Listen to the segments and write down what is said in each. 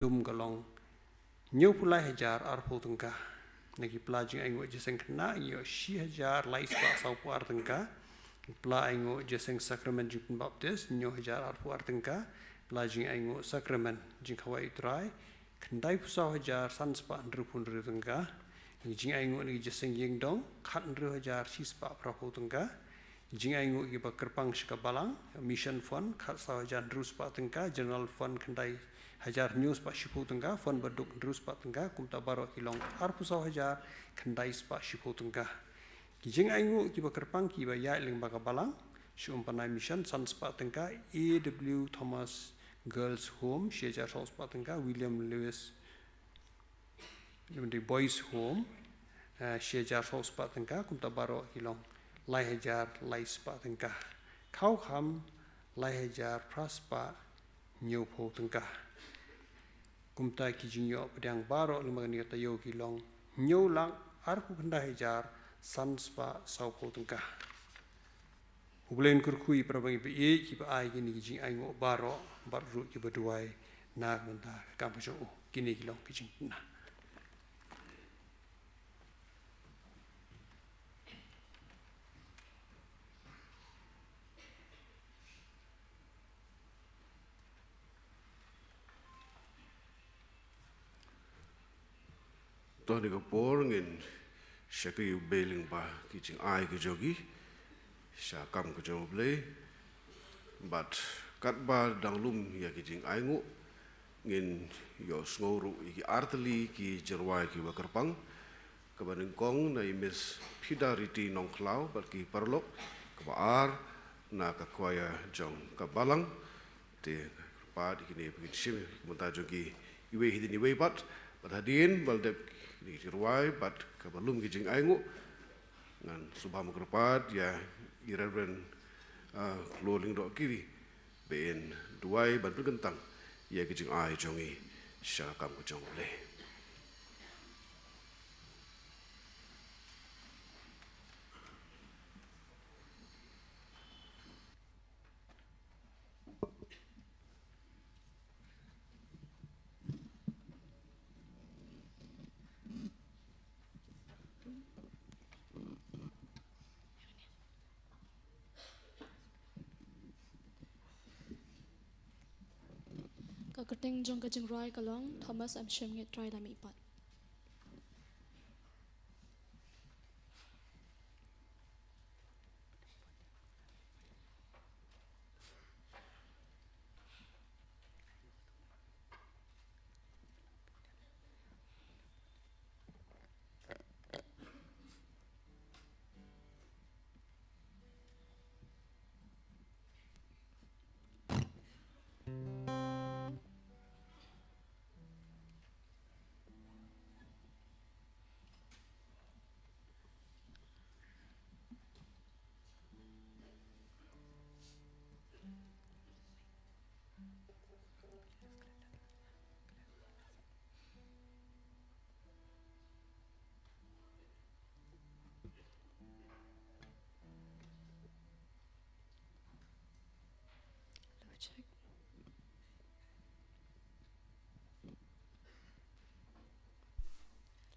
dum galong nhiều pulai hajar arpo tengka nagi pelajing aingo jeseng kena yo shi hajar lai spa sau pu artengka pela aingo jeseng sakramen jupun baptis nyo hajar arpo artengka pelajing aingo sakramen jing kawai trai kendai pusau hajar san spa ndrupun rutengka jing aingo ni jeseng yeng dong khat ndru hajar shi spa prapo tengka jing aingo gi bakerpang shikabalang mission fund khat sau hajar ndru spa tengka general fund kendai hajar news pak shipu tengah fon berduk terus pak tengah kumta baro hilong arpusau hajar kendai pak shipu tengah kijing aingu kiba kerpang kiba ya ling baka balang shumpanai mission san pak tengah AW Thomas Girls Home shejar sol pak tengah William Lewis di Boys Home shejar sol pak tengah kumta baro hilong lai hajar lai pak tengah kau ham lai hajar praspa nyopo tengah kumta kijinyo pedang baro lembaga ni tayo kilong nyolang arpu kenda hajar sanspa saupo tengkah ublen kurkui prabangi pe ki pa ai kini kijing ai ngo baro baru ki berduai na menta kampusyo kini kilong kijing na Tuh ni kapor ngin syakri beling ba kijing ai ke jogi syakam ke joble but kat ba danglum ya kijing ai ngu ngin yo sngoru iki arteli ki jerwai ki bakerpang kabaning kong na imis pidariti nong klau bat ki perlok kabar na kakwaya jong kabalang te pa dikini begin sim menta jogi iwe hidini we bat hadin baldep di ruai bat kabalum kijing aingu ngan subham kerpat ya ireren kloling dok kiri ben duai ban gentang ya kijing ai jongi syakam kejong le Kakerteng jong kajeng roy kalong Thomas am shem nge try lami pat.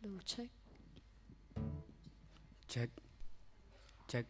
Low check. Check. Check.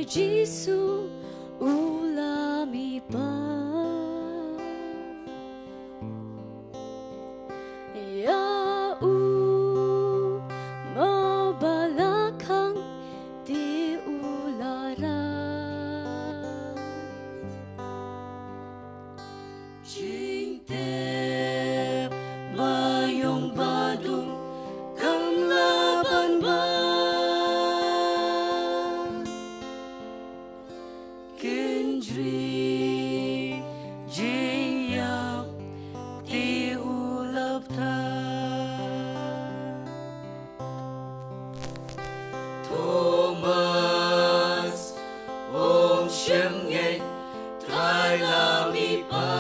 Kay Jisu ulami pa Ya mabalakang di ulara Jingtep bayong badung kang laban ba Kendri jiyap di ulap ta Thomas om shem nghe trai la mi pa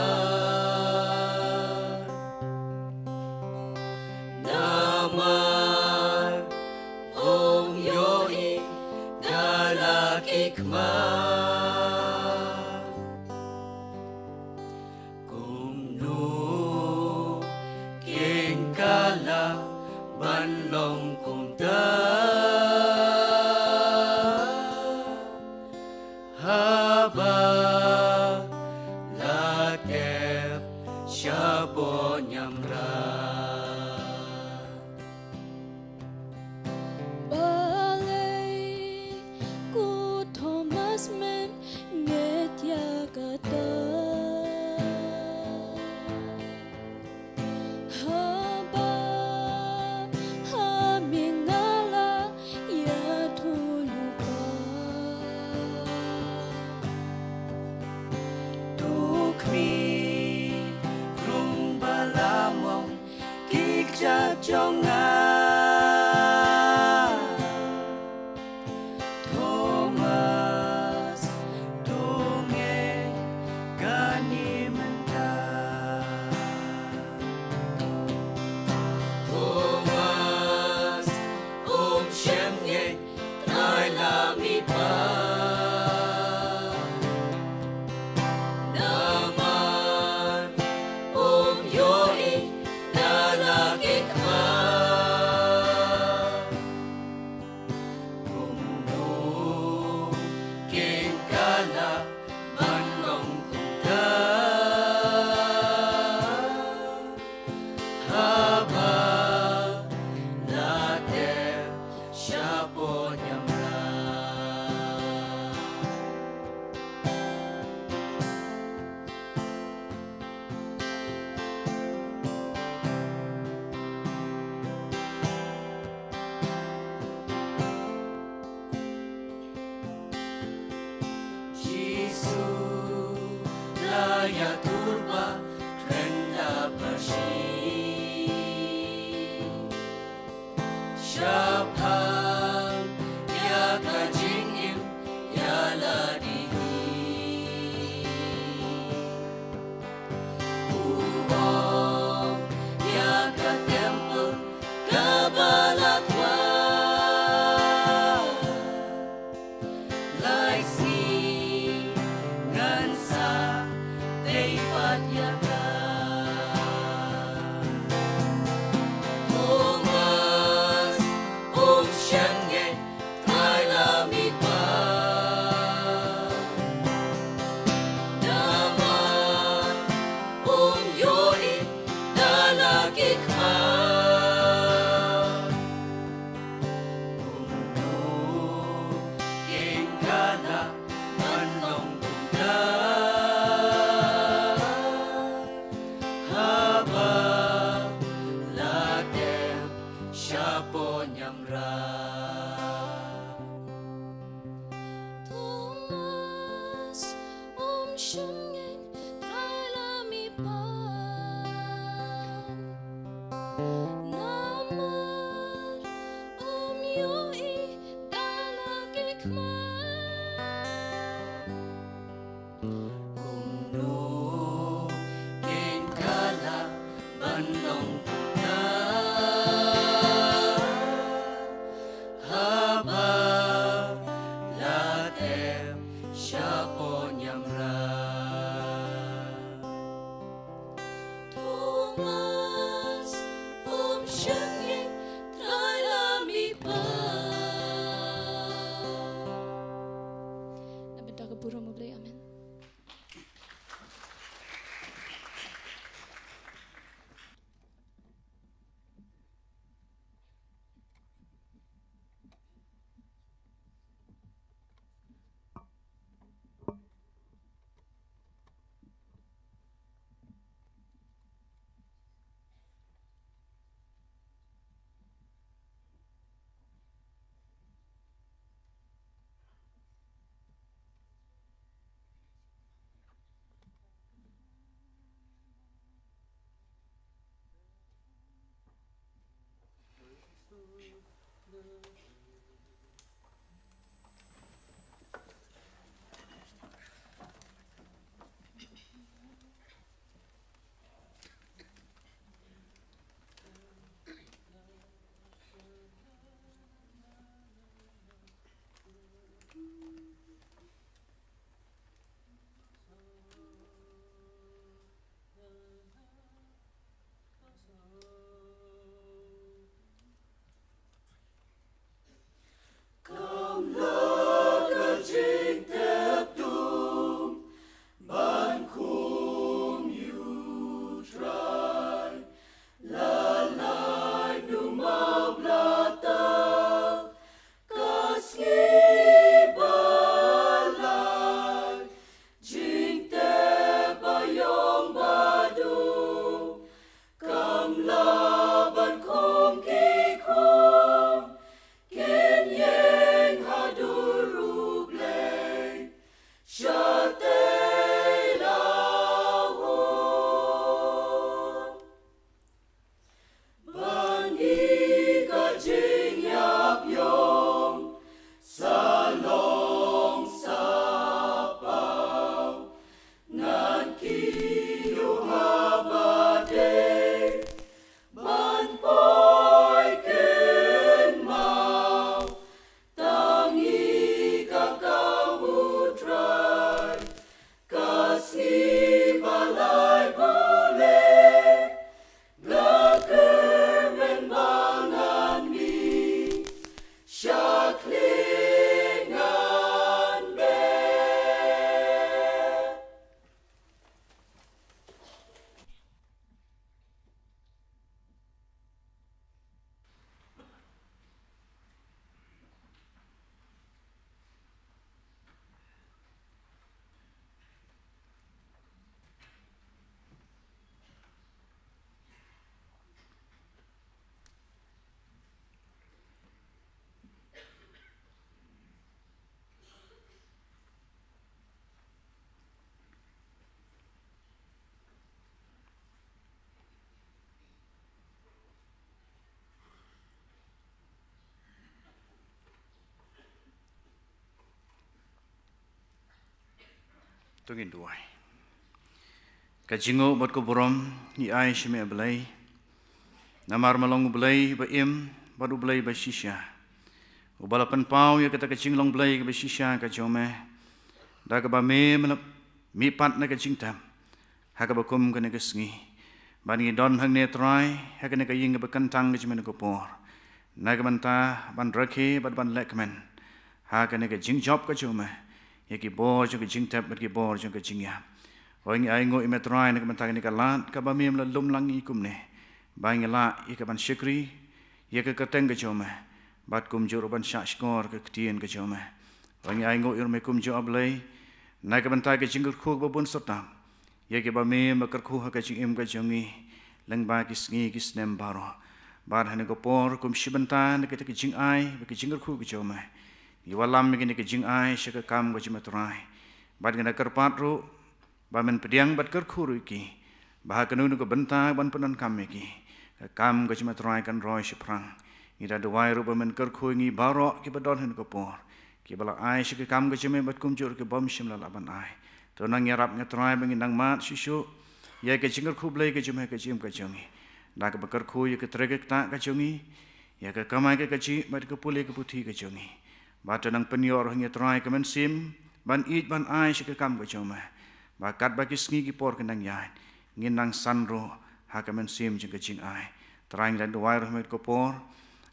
Namar om yoi dalak ikmar Kumno kengkala banlong kumda Haba lakep syabo nyamra Balay ku Thomas men ngetya kata Haba hamingala ya tulupa Tukmi krum balamong kikja jonga Thomas donge gani menta Thomas om shem nge trai la mi pa Naman om yoi dalak ikmar Kumno kengkala manong kumda Haba later syabo nyamra Jisu laya turba kenda persi Syapang ya kajingim ya ladihi Uwong ya ka temple kabalatwa Laisi ngansa teipat yaka Thomas om shem nge trai la mi pa Naman om yoi dalak ikmar Kumno kengkala manong kumda Haba later syabo nyamra Thomas om shem nge trai la mi pa Namar om yoi dalak ikmar Kumno kengkala Tungin duai. Kajingo bot ko borom ni ai shime belai. Namar malong belai ba im badu belai ba shisha. Ubalapan pau ya kata kajing long belai ba shisha ka jome. Da ka ba me mi pat na kajing tam. Ha ka ba kum ka na kasngi. Bani don hang ne try ha ka na ka ying ba kantang ka jime ko por. Na ka banta ban rakhe ban lekmen. Ha ka na ka jing job ka jome. Yaki bor jong jing tap bagi bor jong jing ya. Orang ai ngo imetrai nak mentang ni kalat ka ba mem la lum lang ikum ne. Bang la ika ban syukri ya ka kateng ka jome. Bat kum jor ban syak skor ka ketien ka jome. Orang ai ngo irme kum jo ablai nak mentang ka jingul khu ba bun sotam. Ya ke ba mem ka khu ka jing im ka jongi lang ba ki sngi ki snem baro. Bar han ko por kum shibantan ka ka jing ai ba ki jingul khu ka jome. Iwalam begini ke jing ai syaka kam ko jimatrai bad gana kerpat ru ba men pediang bad ker khuru ki bah kanu ko benta ban penan kam ki kam ko jimatrai kan roi siprang ida dawai ru ba men ker khu ngi baro ki badon hen ko por ki bala ai syaka kam ko jime bad kum jur ke bom shim la ban ai to nang yarap ngatrai bangin nang mat shishu ya ke jingar khu blai ke jime ke jim ka jongi da ka bakar khu ya ke trege ta ka jongi ya ke kamai ke ji bad ke pule ke puthi ke jongi Bata nang penior hingga terai kemen sim ban it ban ai syaka kam ko joma bakat bagi sngi ki por kendang yai ngin nang sanro ha kemen sim jing ke jing ai terang dan duai rahmat ko por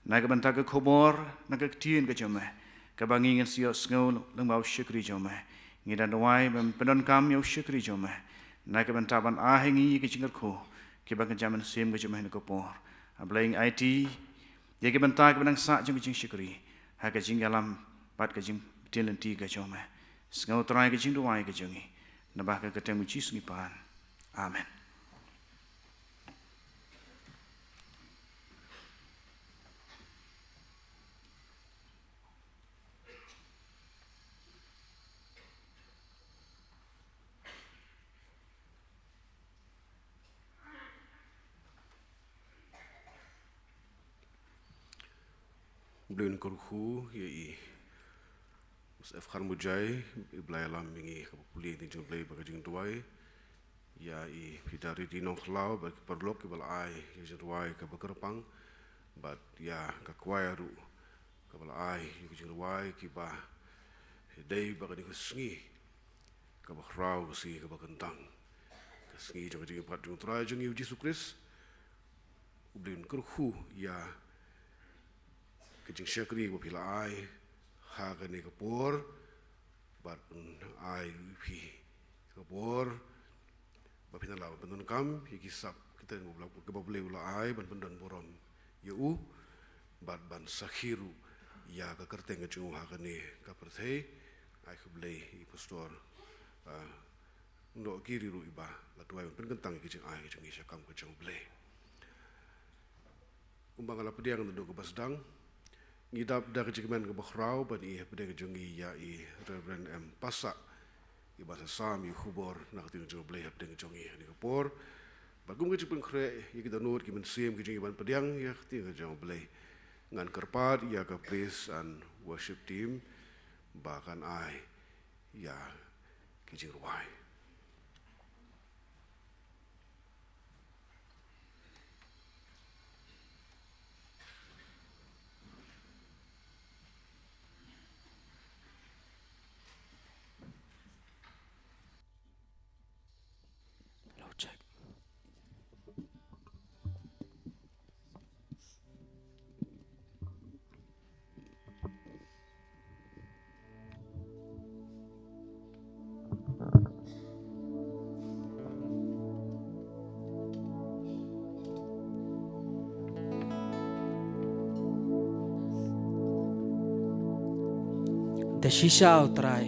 na ke banta ke khobor na ke tien ke joma ke bangi ngin sio sngo leng bau syukri joma ngin dan duai ban penon kam yo syukri joma na ke banta ban a hingi ke jingar ko ke bang jaman sim ke joma ko por ablaing IT ye ke banta ke benang sa jing syukri ha ka jing alam pat ka jing talenti ka jome sngau trai ka jing duai ka jongi na ba ka ketemu Jesus ngi pan amen ubleun kurhu ye Musaf Khan Mujai iblai lam mingi kapuli ting jong blai bagajing tuai ya pitari di nong klau bagi perlok ibal ai ye jruai ka bakerpang but ya ka kwairu ka bal ai ye jruai ki ba dei bagani kusngi ka bakrau si ka bakentang ka sngi jong jing pat jong trai jong Yesus Kristus ubleun kurhu ya kejing syakri bo pila ai ha ka ni kapor bat ai pi kapor ba pina law bandon kam hiki sap kita mo blak ke bable ula ai ban bandan borom yu bat ban sakhiru ya ka kerteng jung ha ka ni ka perthei ai khuble I pastor ndo kiri ru iba la tuai pen kentang kejing ai kejing syakam kejing ble umbang ala pediang ndo ke basdang ngidap da kejiman ke bakhrau ban I pedang jongi ya Reverend M Pasak I bahasa Sam I khubor nak ting jo bleh pedang jongi ni kapor bagum ke jipun kre I kita nur ki men sim ke jongi ban pedang ya ting jo bleh ngan kerpat ya ke praise and worship team bahkan ai ya ke jing ruai The shisha utrai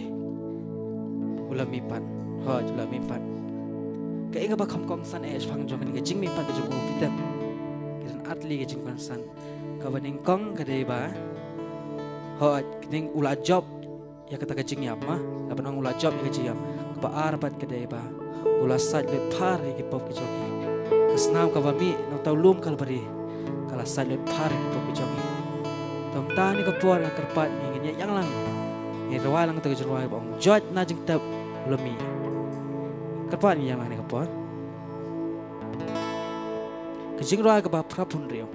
ulamipan hoj ulamipan ke inga ba kham kong san es phang jong ni ke jing mi pan ke jong pitem ke san atli ke jing pan san ka baning kong ke dei ba hoj ning ula job ya kata ke jing yam ma ka banang ula job ya ke jing yam ba arbat ke dei ba ula sat le par ke pop ke jong kasnam ka ba mi no tau lum kal bari kala sat le par ke pop ke jong tom ta ni ka por ka kerpat ni yang lang ni rawai lang tege rawai bong jot na jing tab ulami kapan yang mana kapan kejing rawai ke ba prapun rio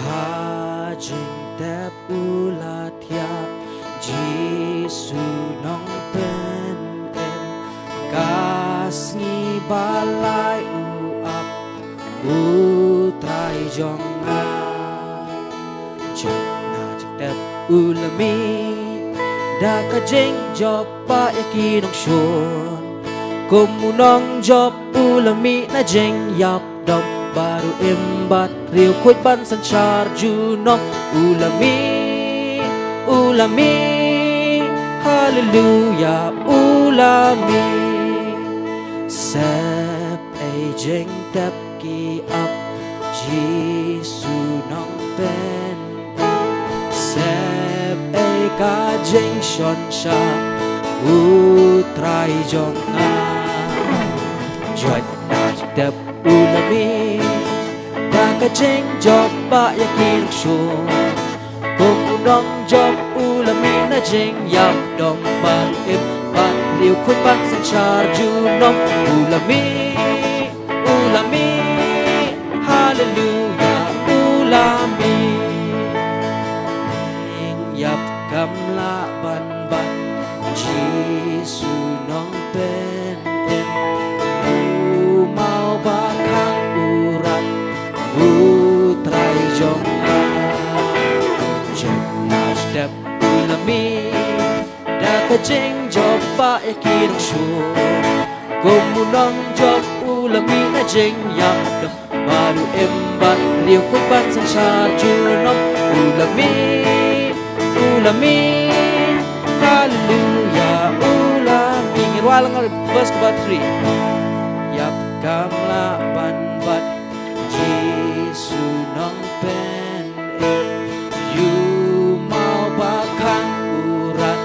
ha jing tab ulatia Jisu nong pen kasni balai utrai jonga jona jidap ulami da ka jeng job pa yakinong shon kumunong job ulami na jeng yap dom baru imbat riu kuit ban san char junong ulami ulami hallelujah ulami sep ay jeng tap ki up Jisu nong pen sep ay ka jeng shon sha utrai jong a jot na dap ulami da ka jeng job ba yakin shon kung dong job ulami na jeng yap dong ban ip ban liu khut ban sang char junong ulami ulami hallelujah ulami yap kamla ban ban Jisu nong pen mau bakang urat utrai jong jenas dap ulami da kejeng job ba yakin shur kumunong job ulami na jeng yap dong baru embat riu kuban sang char junong ulami ulami hallelujah ulami ngirwalang verse ke 3 yap kamla ban bat Jisu nong pen you mau bakang urat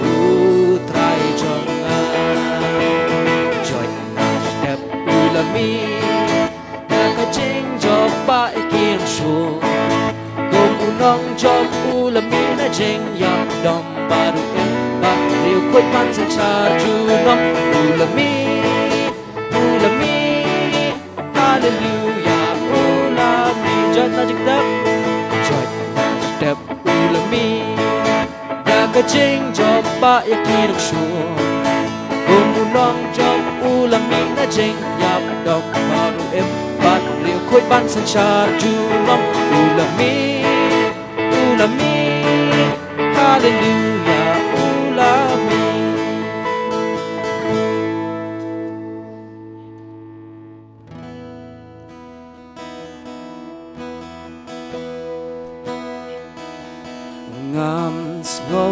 utrai jonga baru ba riu khoi pan sang char ju nom ulami hallelujah ulami joy na jikdap ulami ya ka ching job ba ya kirok shuo umunong job ulami na jing yap dok baru ban riu khoi ban sang char ju nom ulami hallelujah ulami ngam ngô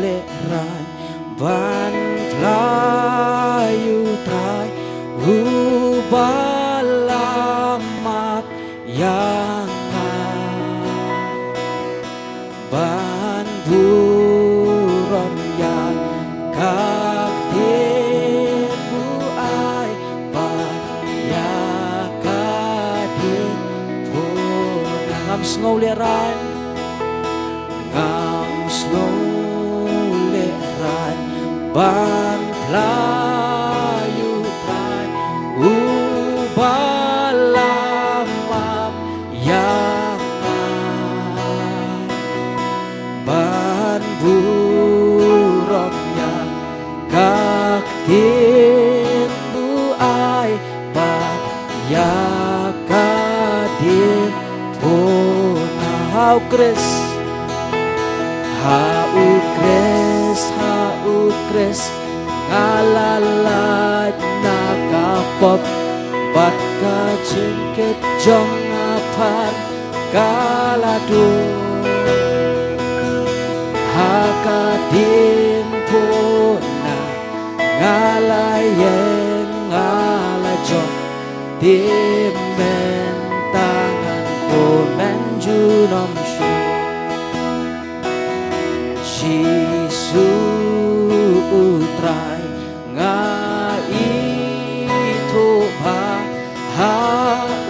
lệ rai ban playu trai hu balamak yang ban buron yang các thiên bu ai ban ya ka thiên bu ngam ngô lệ rai ban playu trai ubalamam yang ban buroknya các thiên bu ai ban ya ka thiên hau kres ngalalat nakapop bat ka jingket jong apan kaladu hakadim puna ngalayen ngalajong timen tangan ko menjunom shu utrai nga itu ba ha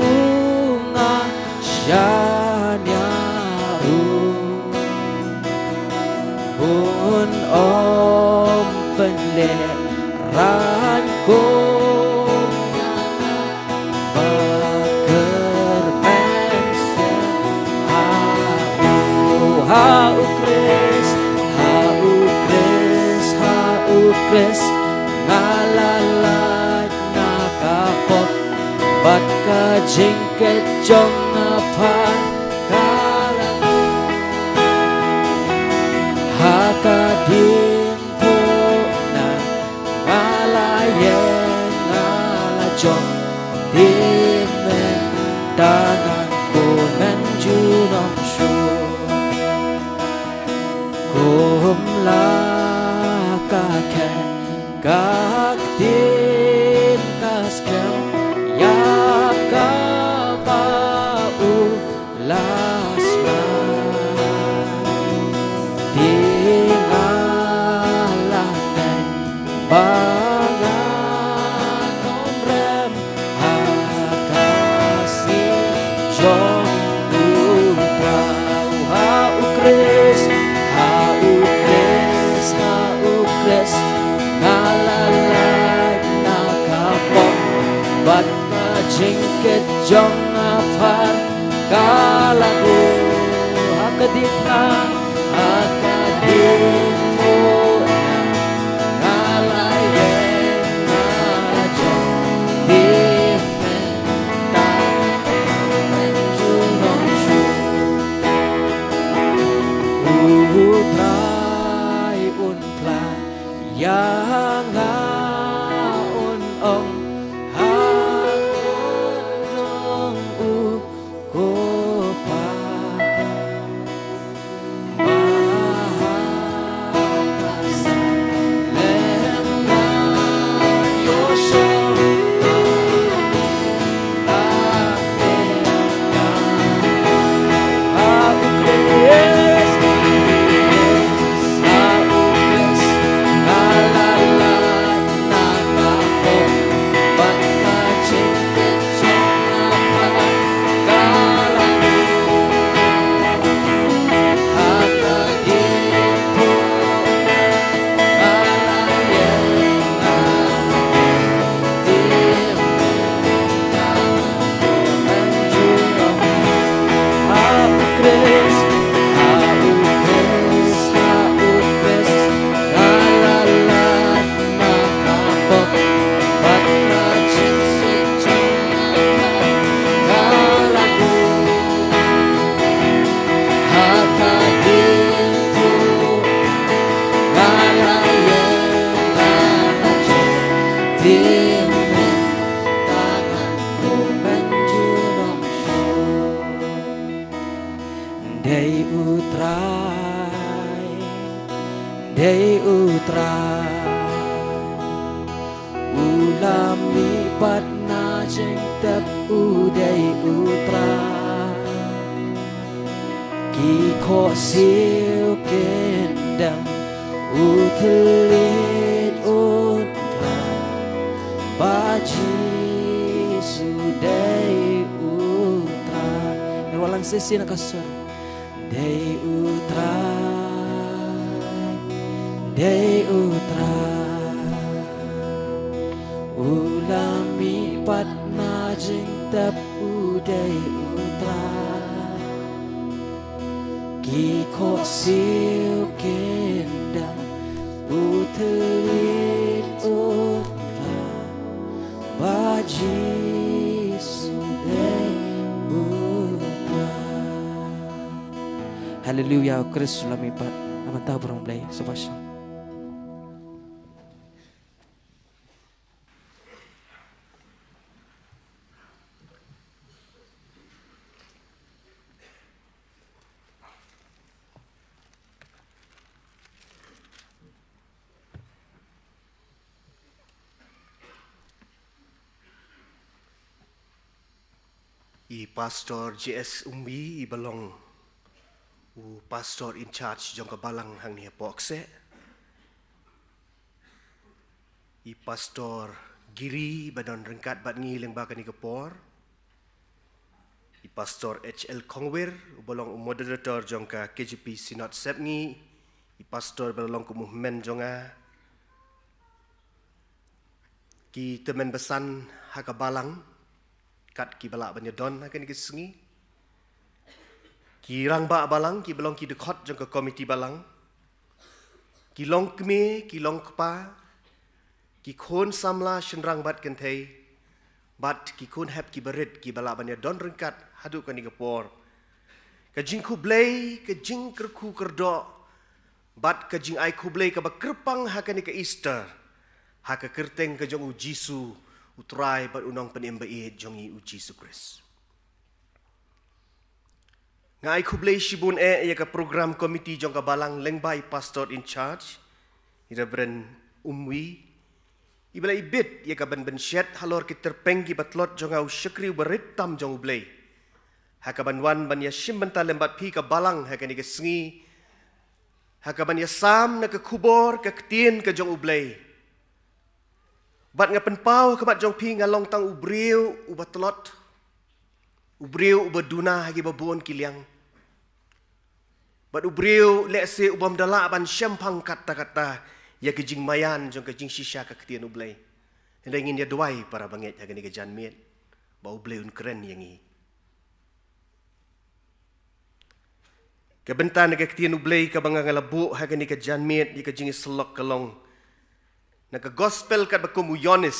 unga syanyaru bun om penleran ko bakar pensia ha ukres Kres ngalalat nakapot bat ka jingket jong apan kalamu hakadim po na ngalayen ngalajong dimen tangan ko menjunom syu kumla các tin kaskem ya ka u lasma tingalanen bangan omrem hakasi jong utrau ha ukres ngalalat nakapok bat ka jingket jong apan kalagu hakadim na hakadim mo ngalayen ngajong dimen tangan junong syu utrai unplan yang ngaun ong hakunong ukopa bahakasan lemnan yosong la Day utra ulami patna jeng tap uday utra ki kho siêu kendam uthelit utra baji suday utra walang sisi nakasur day utra ulami patna jeng tap uday utra ki kho siêu kendam uthelit utra baji suday utra. Haleluya, Kristus ulami pat amantah burung play subasya. I pastor JS Umbi I belong u pastor in charge jong kabalang hang ni pokse I pastor Giri badon rengkat bat ngi leng bakani kepor I pastor HL Kongwer u belong moderator jong ka KJP Synod Sepngi I pastor belong ku movement jonga ki temen besan hakabalang kat ki balak banyadon akan ki sengi ki rang ba balang ki belong ki dekot jong ke komiti balang ki long kme ki long kpa ki khon samla shenrang bat kenthei bat ki khon hap ki berit ki balak banyadon rengkat hadu kan ni kepor ka jing ku blei ka jing kerku kerdo bat ka jing ai ku blei ka ba kerpang hakan ni ka Easter ha ka kerteng ka jong u Jisu utrai bat unong penembai jongi uji sukres. Ngai kublei shibun ya ka program komiti jong ka balang lengbai pastor in charge Reverend Umwi ibla ibit ya ka ben shet halor ki terpenggi batlot jong au syakri berit tam jong ublei ha ka ban wan ban ya shim benta lembat pi ka balang ha ka ni ka sengi ha ka ban ya sam na ka kubor ka ktien ka jong ublei bat ngapen pau kebat jong pi ngalong tang ubriu ubatlot ubriu ubaduna hagi babon kiliang bat ubriu lese ubam dala ban syampang kata-kata ya kejing mayan jong kejing shisha ka ketian ublei ndengin dia duai para banget hagi ni kejan miet ba ublei un keren yangi kebentan ka ketian ublei ka bangang labu hagi ni kejan miet di kejing selok kalong Naka gospel kat bakumu Yonis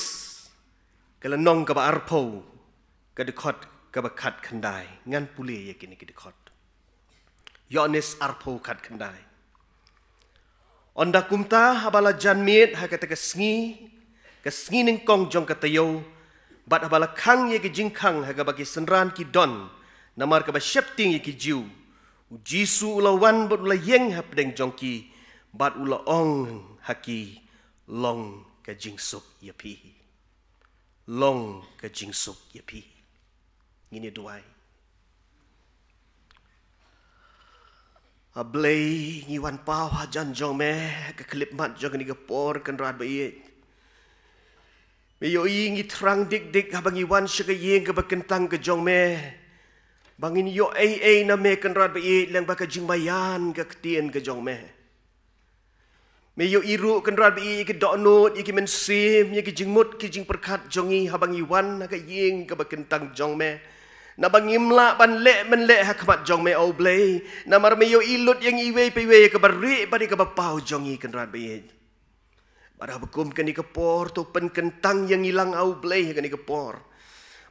kalanong ka ba arpo ka dekot ka ba kat kandai ngan puli ya kini ki dekot Yonis arpo kat kandai onda kumta habala janmit ha kata ka sngi ning kong jong ka tayo bat habala khang ye ki jingkhang ha ka ba ki senran ki don namar ka ba shepting ye ki jiu Jisu ulawan bat ula yeng ha pedeng jong ki bat ula ong haki long ka jingsuk yapi long ka jingsuk yapi ngini duai ablei ngiwan pau hajan jong me ka klip mat jong ni ka por kan rat bai me yo ngi trang dik habang iwan syaka yeng ka bakentang ka jong me bangin yo ai na me kan rat bai lang ba ka jingbayan ka ktien ka jong me Meyo iru kendral bi ki donut ki mensim ki jingmut ki jing perkat jongi habang iwan ka ying ka bakentang jong me na bangimla ban le men le hakmat jong me oblei na mar meyo ilut yang iwe pe we ka bari bari ka bapau jongi kendral bi pada bekum kan ni kepor tu pen kentang yang hilang oblei kan ni kepor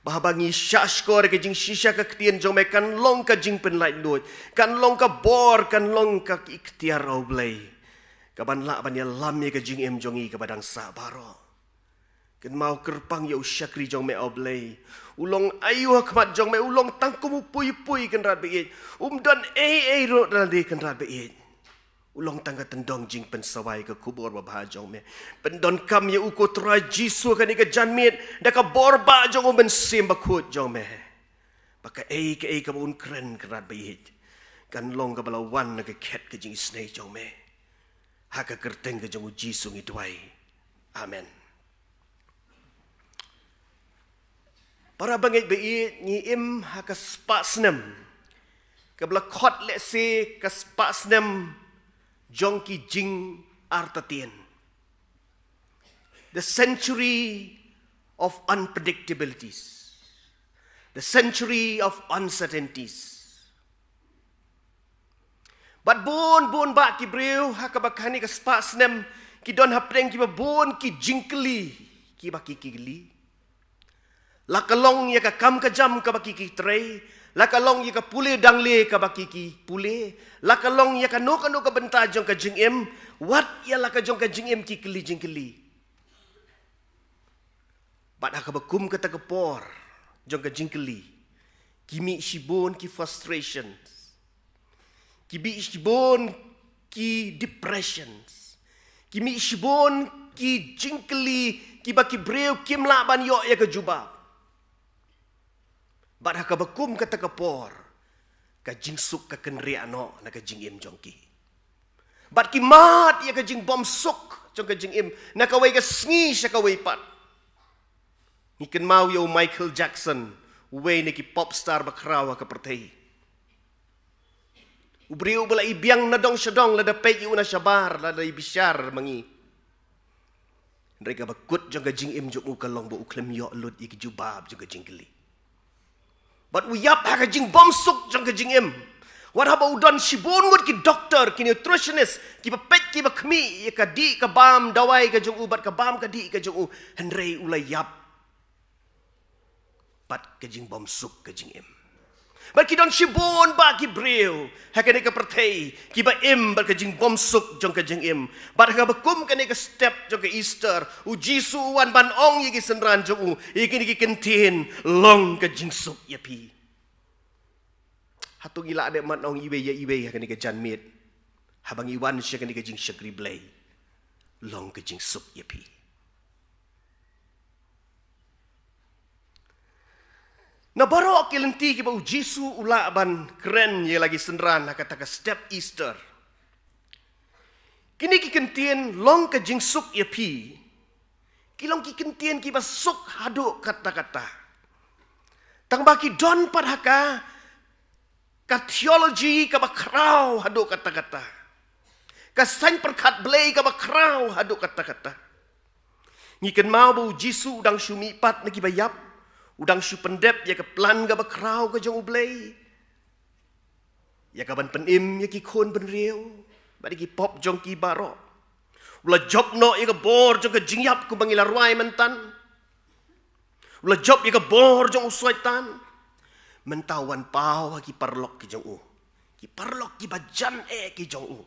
bahabangi syashkor ke jing shisha ka ktien jong me kan long ka jing pen light lut kan long ka bor kan long ka ikhtiar oblei kaban la ban ya lam ye ke jing em jongi ke badang sabaro ken mau kerpang ya usyakri jong me oblei ulong ayu hakmat jong me ulong tangkum pui ken rat be dan ro dan de ken rat be Ulong tangga tendong jing pensawai ke kubur babah jong me. Pendon kam ya uko trai Jisu kan ika janmit. Daka borba jong men sim bakut jong me. Baka ke ka un keren kerat bayit. Kan long ka balawan na ka ket ke jing snei jong me. Haka kerteng ke jong Jisu ngidwai. Amen. Para bangit bayit ni im haka spasnem. Kabla khot le se ka spasnem Jongki jing artatien. The century of unpredictabilities. The century of uncertainties. But bon ba ki breu hakabakani ka spasnem ki don hapreng ki bon ki jingkli ki baki kigli. Lakalong ya ka kam ka jam ka baki ki trei. Lakalong ya ka pule dangle ka baki ki pule. Lakalong ya ka no ka benta jong ka jingim. Wat ya laka jong ka jingim ki keli jingkeli. Bat haka bakum kata kepor jong ka jingkeli. Kimi shibon ki frustrations. Kimi shibon ki depressions. Kimi shibon ki jingkeli ki baki breu kim laban yo ya ka jubab. Bat haka bakum kata kapor ka jingsuk ka kenri ano na ka jingim jongki. Bat ki mat ya ka jing bom suk jong ka jingim na ka way ka sngi siya ka way pat. Ni kan mau yo Michael Jackson way ni ki pop star bakrawa ka pertay. Ubriu bala ibiang na dong syadong lada pay una syabar lada ibisyar mangi. Mereka bakut jong ka jingim jong ukalong bo uklem yo lut iki jubab jong ka jingkeli. But we yap haka jing bomsuk jong ka jing im. What haba udan shibon ngut ki doktor, ki nutritionist, ki pepet ki bakmi, ka di ka bam dawai ka jong u, bat ka bam ka di ka jong u. Henrei ulai yap. Bat ka jing bomsuk ka jing im. But ki don shibon ba ki breu, haka ne ka pertay, ki ba im bat ka jing bomsuk jong ka jing im. Bat haka bakum ka ne ka step jong ka Easter, u Jisu wan ban ong yi ki senran jong u, yi ki kentin long ka jing suk ya pi. Hatung ila ade man ong iwe ya iwe haka ne ka janmit. Habang iwan siya ka ne ka jing syakri blay. Long ka jing suk ya pi. Na baro kilenti ki ba Jisu ulaban keren ye lagi senran kata ka step Easter. Kini ki kentien long ka jingsuk ya pi. Kilong ki kentien ki ba suk hadu kata-kata. Tang baki don pad haka ka theology ka ba krau hadu kata-kata. Ka sain perkat blay ka ba krau hadu kata-kata. Ngiken mau ba Jisu udang syumi pat na ki bayap. Udang syu pendep ya ke plan ga bakrau ka jong ublay. Ya ka ban penim ya ki khon ben riu. Badi ki pop jong ki baro. Ula job no ya ka bor jong ka jingyap ku bangila ruai mentan. Ula job ya ka bor jong uswai tan. Mentawan pau ki parlok ki jong u. Ki parlok ki bajan ki jong u.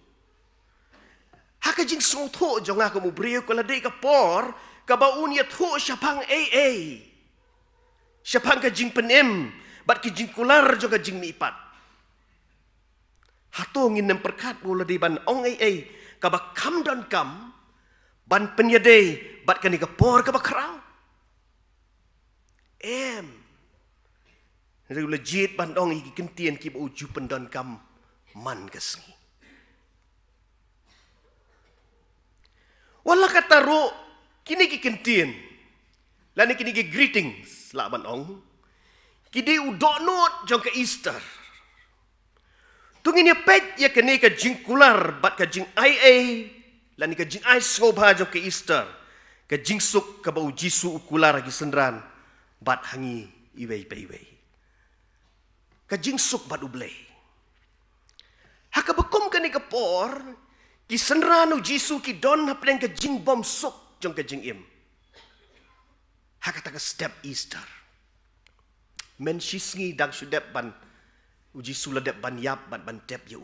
Haka jing song tho jong aku mu briu ko la dei ka por ka baun ya tho syapang Siapa ka jing penem, bat ki jing kular juga jing mipat. Hatongin nem perkat mula di ban ong kabak kam dan kam, ban penyedai bat kani kapor kabak kerau. Jadi legit ban ong iki kentian ki uju pendan kam man kesni. Wala kata ro kini ki kentian, lani kini ki greetings. Laban ong kidi udonot jong ke Easter tungin ya pet ya kene ka jingkular bat ka jing lani ka jing soba jong ke Easter ka jing suk ka bau Jisu ukular gi senran bat hangi iwei pe iwei ka jing suk bat ublay haka bekum kene ka por ki senran u Jisu ki don hapleng ka jing bom suk jong ka jing im haka taka step Easter. Men shisngi dang sudep ban uji suladep ban yap ban tep yu.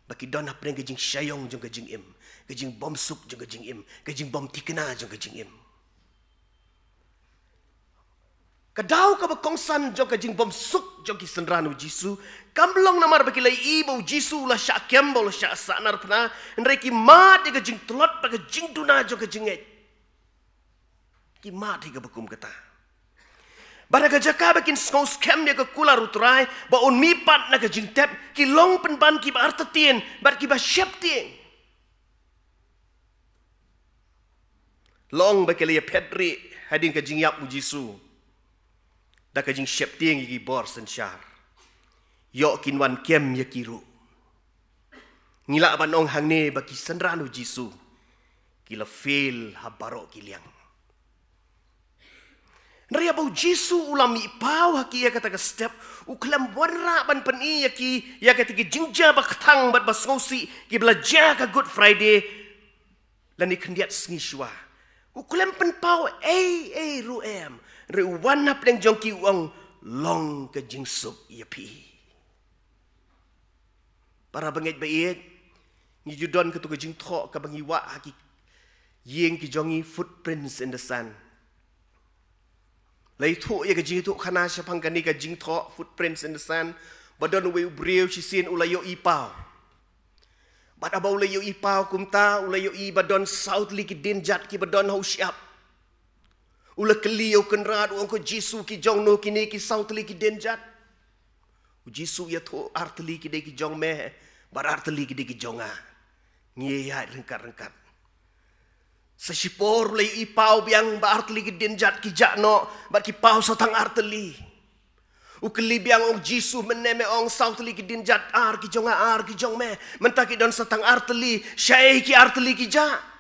Baki don hapren ke jing syayong jong ke jing im. Ke jing bom suk jong ke jing im. Ke jing bom tikena jong ke jing im. Kadau ka bakongsan jong ka jing bom suk jong ki senranu Jisu. Kamlong namar bakilai ibu Jisu la syak kembol la syak sanar pna. Nrei ki mat ka jing telot pa ka jing duna jong ka jinget. Ki mat ka bakum kata. Bara ka jaka bakin skos kem dia ka kula rutrai ba on mipat na ka jing tep ki long penban ki ba artatien bat ki ba syep tien. Long bakilai pedri hadin ka jing yap Jisu. Da ka jing syep tieng yi bor sensyar. Yok kinwan kem ya kiru. Ngila banong hang ne baki senranu Jisu. Kila fail habaro kiliang. Nria bau Jisu ulami pau haki ya kata ka step uklam warra ban peni ya ki ya kata ki jingja baktang bat basngosi ki belajar ka Good Friday lani kendiat sngiswa. Uklam pen pau ruem. Rewanap yang jongki uang long ke jingsuk ya pi. Para bangit bait ni judon ke tu ke jing thok ke bangi wa haki yeng ki jongi footprints in the sand. Lai thu ya ke jing tu khana syapang kani ke jing thok footprints in the sand. Badon we breu si sin ulayo ipau. Bad abau ulayo ipau kumta ulayo i badon southly ki dinjat ki badon hau siap. Ula keliau kenrad uang ko Jisu ki jong no kini ki sautli ki denjat. Jisu ya to artli ki de ki jong me bar artli ki de ki jonga. Ngie ya rengkat. Sesipor lay ipau biang ba artli ki denjat ki jakno bar ki pau satang artli. Ukeli biang ong Jisu meneme ong sautli ki denjat ar ki jonga ar ki jong me mentaki don satang artli syai ki artli ki jak.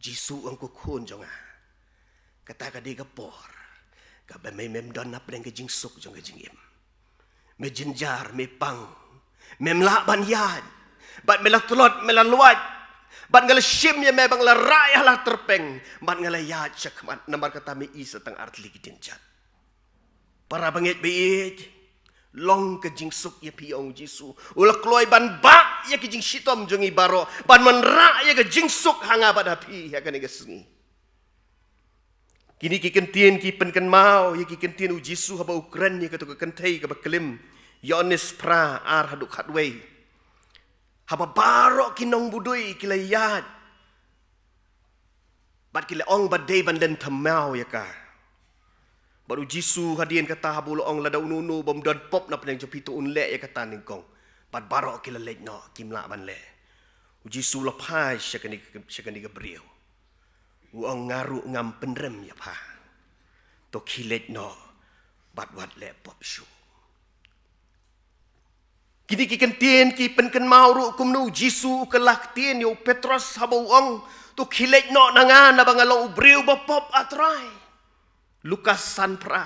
Jisu ang kukun jonga. Kata ka di ka por. Ka ba may mem don nap deng ka jing suk jong ka jing im. Me jinjar, me pang. Mem la ban yad. Bat me la tulot, me la luat. Bat ngala shim ya me bang la raya la terpeng. Bat ngala yad syakmat. Namar kata me isa tang artli ki dinjat. Para bangit biit. Long ke jing suk ya pi ong Jisu. Ula kloy ban bak ya ke jing shitom jongi baro. Ban menra ya ke jing suk hanga bad api ya kan ga sengi. Kini ki kentien ki penken mau ya ki kentien u Jisu haba ukran ya ke to kentai ke baklim. Yonis pra ar haduk hadway. Haba baro kinong budui kilayad. Bad kila ong badai bandan tamau ya ka. Baru Jisu hadian kata habul ong lada ununu bom don pop na penang jopi tu unle ya kata ningkong. Bad barok kila lej no kimla ban le. Jisu lepai syakani Gabriel. Uang ngaru ngam penrem ya pa. To kilet no bad wat le pop shu. Kini ki kentien ki penken mauru kumnu Jisu kelak tien yo Petros habau ong to kilet no nangan na bangalong ubriu ba pop atrai. Lukas sanpra.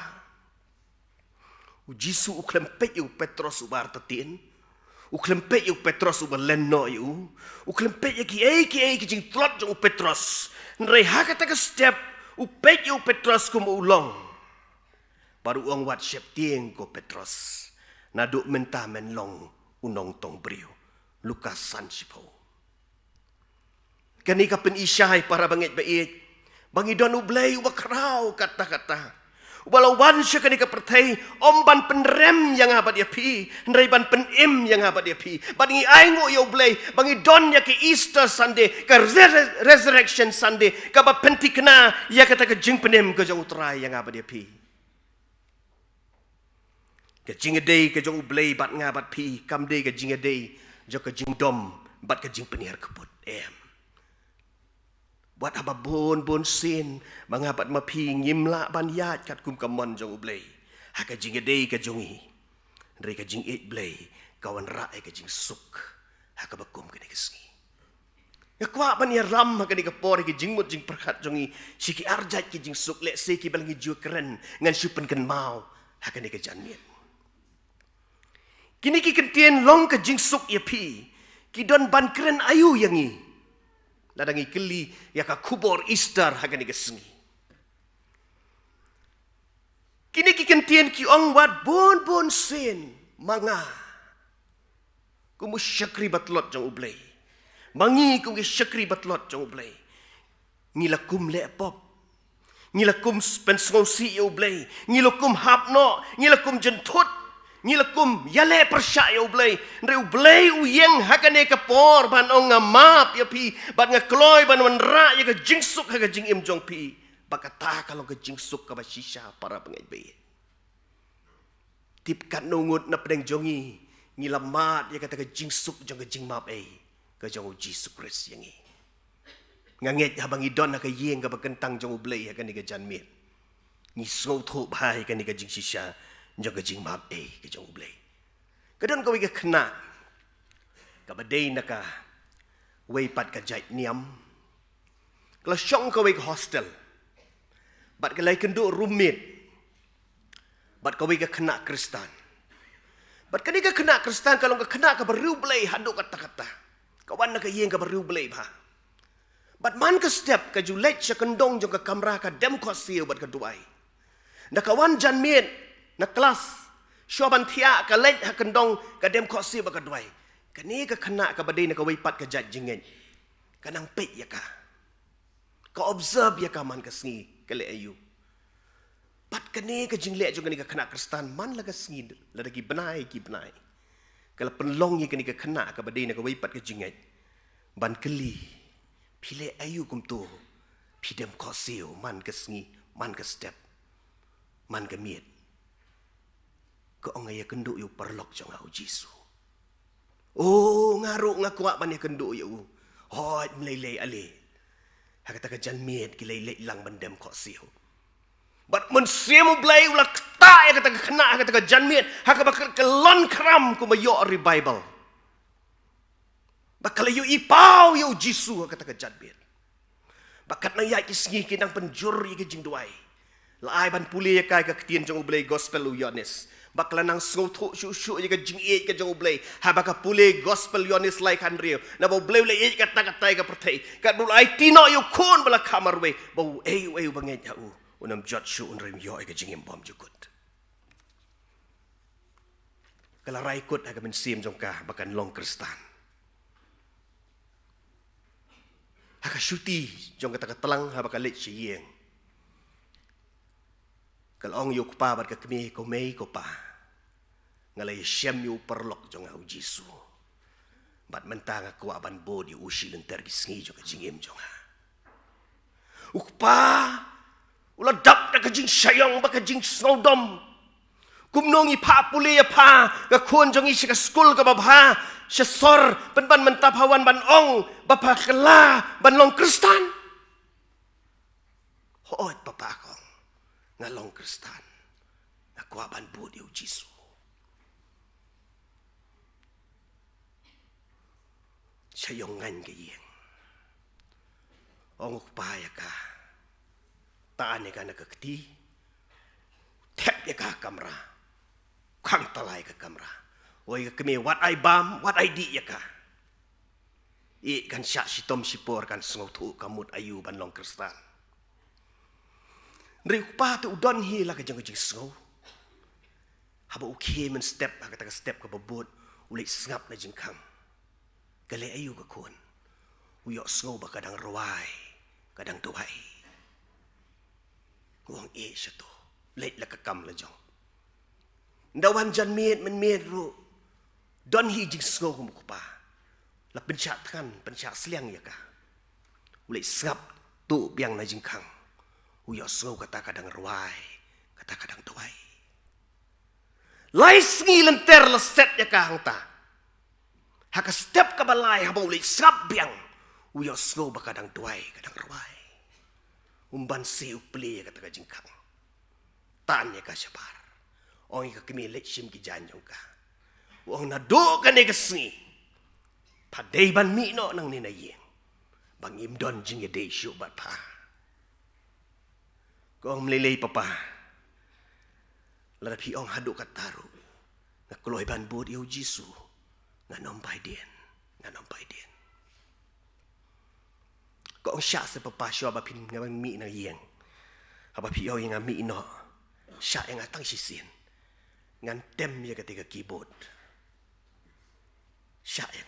Jisu uklempet yu Petros ubar tatin. Uklempet yu Petros ubar lenno yu. Uklempet yu ki jing tlot jung Petros. Nrei hakata ka step upet yu Petros kum ulong. Baru uang wat syep tieng ko Petros. Naduk menta menlong unong tong brio. Lukas sansipo. Kani ka pen isyai para bangit bait. Bangi don ublay ubakrau kata-kata. Ubalawan siya kanika pertay omban penrem yang abad dia pi. Nraiban penim yang abad dia pi. Bangi aingo ya ublay. Bangi don ya ke Easter Sunday. Ke Resurrection Sunday. Kaba pentikna ya kata ke jing penim ke jauh utrai yang abad dia pi. Ke jing edai ke jauh ublay bat ngabad pi. Kam day ke jing edai. Jauh ke jing dom bat ke jing penir kebut. Buat apa bon sin mangapat mapi ngimla ban yat kat kum kamon jong ublay. Haka jing edai ka jongi. Nrei ka jing it blay kawan rae ka jing suk. Haka bakum ka kesngi. Ngakwa ban ya ram haka ni ka por ki jing mut jing perkat jongi. Siki arjat ki jing suk lek se ki balangi ju keren ngan syupen kan mau. Haka ni ka janien. Kini ki kentien long ka jing suk ya pi. Ki don ban keren ayu yangi. Ladangi keli ya ka kubor Easter hagani kesengi. Kini ki kentien ki ong wat bon sin manga. Kumu syakri batlot jong ublay. Mangi kum ki syakri batlot jong ublay. Ngila kum le pop. Ngilakum pensngosi yo blay, ngilakum hapno, ngilakum jentut, ngilakum yale persya yo blay, reu blay uyeng hakane kapor ban ong ngamap ya pi, ban ngakloy ban wanra ya ka jingsuk ha ka jing im jong pi, bakata kalau ka jingsuk ka basisha para pengai bay. Tip kat nungut na pedeng jongi, ngilamat ya kata ka jingsuk jong ka jing map ai, ka jong Jesus Christ yang i. Nganget habang idon na kayeng ka bagkentang jong ublay ha kani ka janmit. Ni snow tho bhai kani ka jing sisha jong ka jing map ai ka jong ublay. Kadon ka wi ka khna ka baday na ka way pat ka jait niam. Kala syong ka wi ka hostel. Bat ka lay kendo roommate. Bat ka wi ka khna Kristan. Bat kani ka khna Kristan kalong ka khna ka bariu blay hado kata-kata. Kawan na kayeng ka bariu blay ba. But man ka step ka julet siya kendong jong ka kamera ka dem ko siyo bat ka duay. Na kawan jan miet na kelas siya bantia ka let ha kendong ka dem ko siyo bat ka duay. Kani ka kena ka badai na ka waypat ka jat jingen. Kanang pet ya ka. Ka observe ya ka man ka sngi ka le ayu. Pat kani ka jingle jong kani ka kena Kristan man la ka sngi la ki benai ki benai. Kala penlong ya kani ka kena ka badai na ka waypat ka jingen. Ban keli Pile ayu kum tu, pidem kosio man ke sengi, man ke step, man ke miet. Ko ngaya kenduk yu perlok jong au Jisu. Oh ngaruk ngakuak man ya kenduk yu. Hoi melele ale. Hakata ka jan miet ki lele lang bandem kosio. Bat men siemu blay ula kta ya kata ka kena hakata ka jan miet, hakata ka lon kram ku mayo ri Bible. Bakal yu ipau yu Jisu kata ka jadbir. Bakat na yai kisngi kinang penjuri ke jing duai. Lai ban puli ya kai ka ketien jong ublay gospel u Yohanes. Bakal nang sngotho syu ya ka jing e ka jong ublay. Ha baka puli gospel Yohanes lai kan rio. Na bau blay le kata-kata ka pertai. Kat bul ai tino yu kon bala kamar we. Bau eu banget ya u. Unam jot syu unrim yo ka jing bom jukut. Kala rai kut ha ka men sim jong ka bakan long Kristan. Haka syuti jong kata ketelang ha baka let siyeng. Kalong yu kupa bat ka kemi ko mei ko pa. Ngalay syem yu perlok jong au Jisu. Bat mentang aku aban bo di usi lenter gisngi jong ka jingim jong ha. Ukpa ula dap na ka jing sayong baka jing snowdom. Kumnongi pa puli ya pa ka kun jong isi ka school ka babha. Syesor ban mentaphawan ban ong bapa kela ban long Kristan. Hoot papa akong ngalong Kristan. Aku ban bu di Jisu. Sayongan kayeng. Ong upaya ka. Taan ka nakakti. Tep ya ka kamera. Kang talay ka kamera. Oi kami what I bam, what I di ya ka. I kan syak sitom sipor kan sengotu kamut ayu ban long Kristan. Ri pa tu udon hi la ka jeng jeng sengo. Haba ukhe men step ha kata step ka babot uli sngap na jeng kang. Kale ayu ka kon. Uyok sengo ba kadang rawai, kadang tuai. Wong e sya to. Leit la ka kam la jong. Ndawan jan miet men miet ru. Don hi jing sengo kumukupa. La pencak seliang ya ka. Ulai sengap tu biang na jing kang. Uyo sengo kata kadang ruai, kata kadang tuai. Lai sengi lenter leset ya ka hang ta. Haka step ka balai haba ulai sengap biang. Uyo sengo ba kadang tuai, kadang ruai. Umban si upli ya kata ka jing kang. Tan ya ka syabar. Ong ka kemi lek sim ki janjong ka. Wong nado ka ne kesni. Padai ban mi no nang ninayeng. Bang imdon jing ya day syuk bat pa. Kong melelei papa. Larapi ong hadu kat taru. Ngakuloy ban bod iu Jisu. Nganompai den. Kong syak se papa syuk abapin ngabang mi nang yeng. Abapi ong yang mi no. Syak yang atang sisin. Ngan tem ya ketika keyboard. Syak yang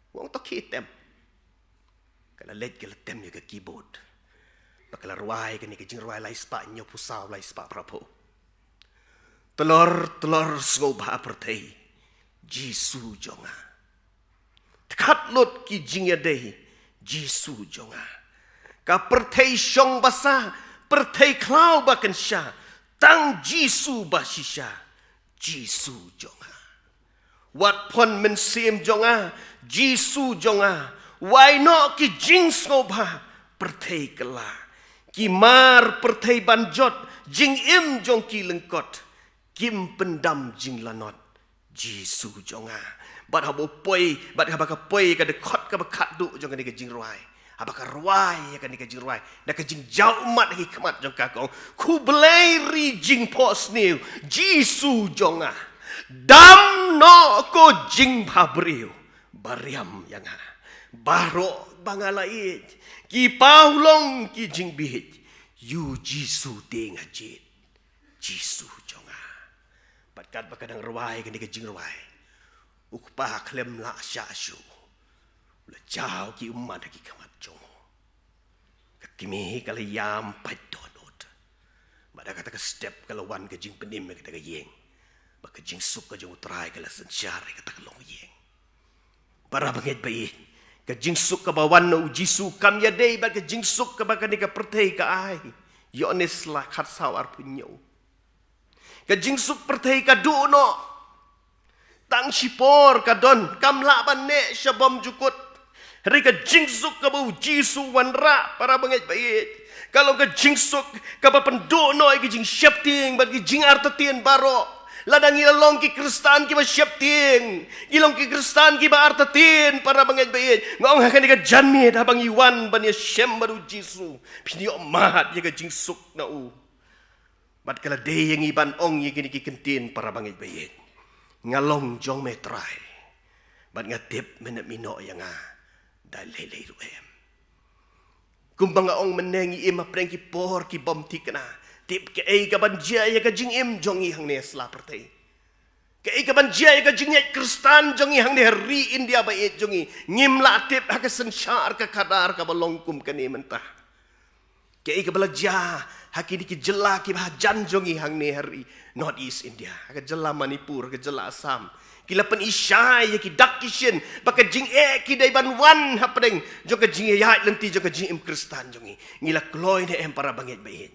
wong to tem. Kala let ke tem ya ke keyboard. bakal ruai kan ni kejing ruai lai spa nyo pusau lai spa prapo telor sngoba pertei Jisu jonga kat lot ki jing ya dei Jisu jonga ka pertei shong basa pertei klau bakan sha tang Jisu basisha Jisu jonga wat pon men sim jonga Jisu jonga why no ki jing sngoba pertei kela ki mar pertei banjot jing im jong ki lengkot kim pendam jing lanot Jisu jonga bat habo poi bat habaka poi ka dekot ka bakat du jong ni ka jing ruai habaka ruai ka ni ka jing ruai da ka jing jau mat hi khamat jong ka kong ku blai ri jing pos niu Jisu jonga dam no ko jing bhabriu bariam yang baro bangalai ki paulong ki jing bihit yu Jisu ding ajit Jisu jonga batkat bakadang ruai ka ni ka jing ruai ukpa klem la sha shu la chao ki umma ki kamat jong kimi kala yam padonot bada kata ka step kala wan ka jing penim ka ta yeng ba ka jing sup ka jong try kala sanchar ka ta long yeng para banget bai ka jing sup ka bawan no Jisu kam ya dei ba ka jing sup ka ba ka ni ka pertei ka ai yones la khat sawar punyo ka jing sup pertei ka du no tang sipor kadon kam la ban ne shabam jukut hari ka jingsuk ka bu Jisu wanra para banget bait kalau ka jingsuk ka ba pendo no ki jing syapting ba ki jing artatien baro ladang ilong ki kristan ki ba syapting ilong ki kristan ki ba artatien para banget bait ngong ha ka janmi da bang iwan ban ya syem baru Jisu pinyo mat ya ka jingsuk na u bat kala de yang iban ong ye ki kentin para banget bait ngalong jong metrai bat ngatip menet mino yang dai lele ruem kumbang ong menengi im apreng ki por ki bom tikna tip ke ai ka banjia ya ka jing im jong i hang ne sla pertai ke ai ka banjia ya ka jing ye kristan jong i hang ne ri india ba e jong i ngim la tip ha ka sanchar ka kadar ka balong kum ka ne mentah ke ai ka balaja hakini ki jela ki bah jan jong i hang ne hari North East India, ke jela Manipur, ke jela Assam, kila pen Ishai, ki Dakishin, baka jing ki dai ban wan hapdeng, jong ke jing ya lenti jong ke jing im Kristan jongi, ngila kloy ne em para banget bayin,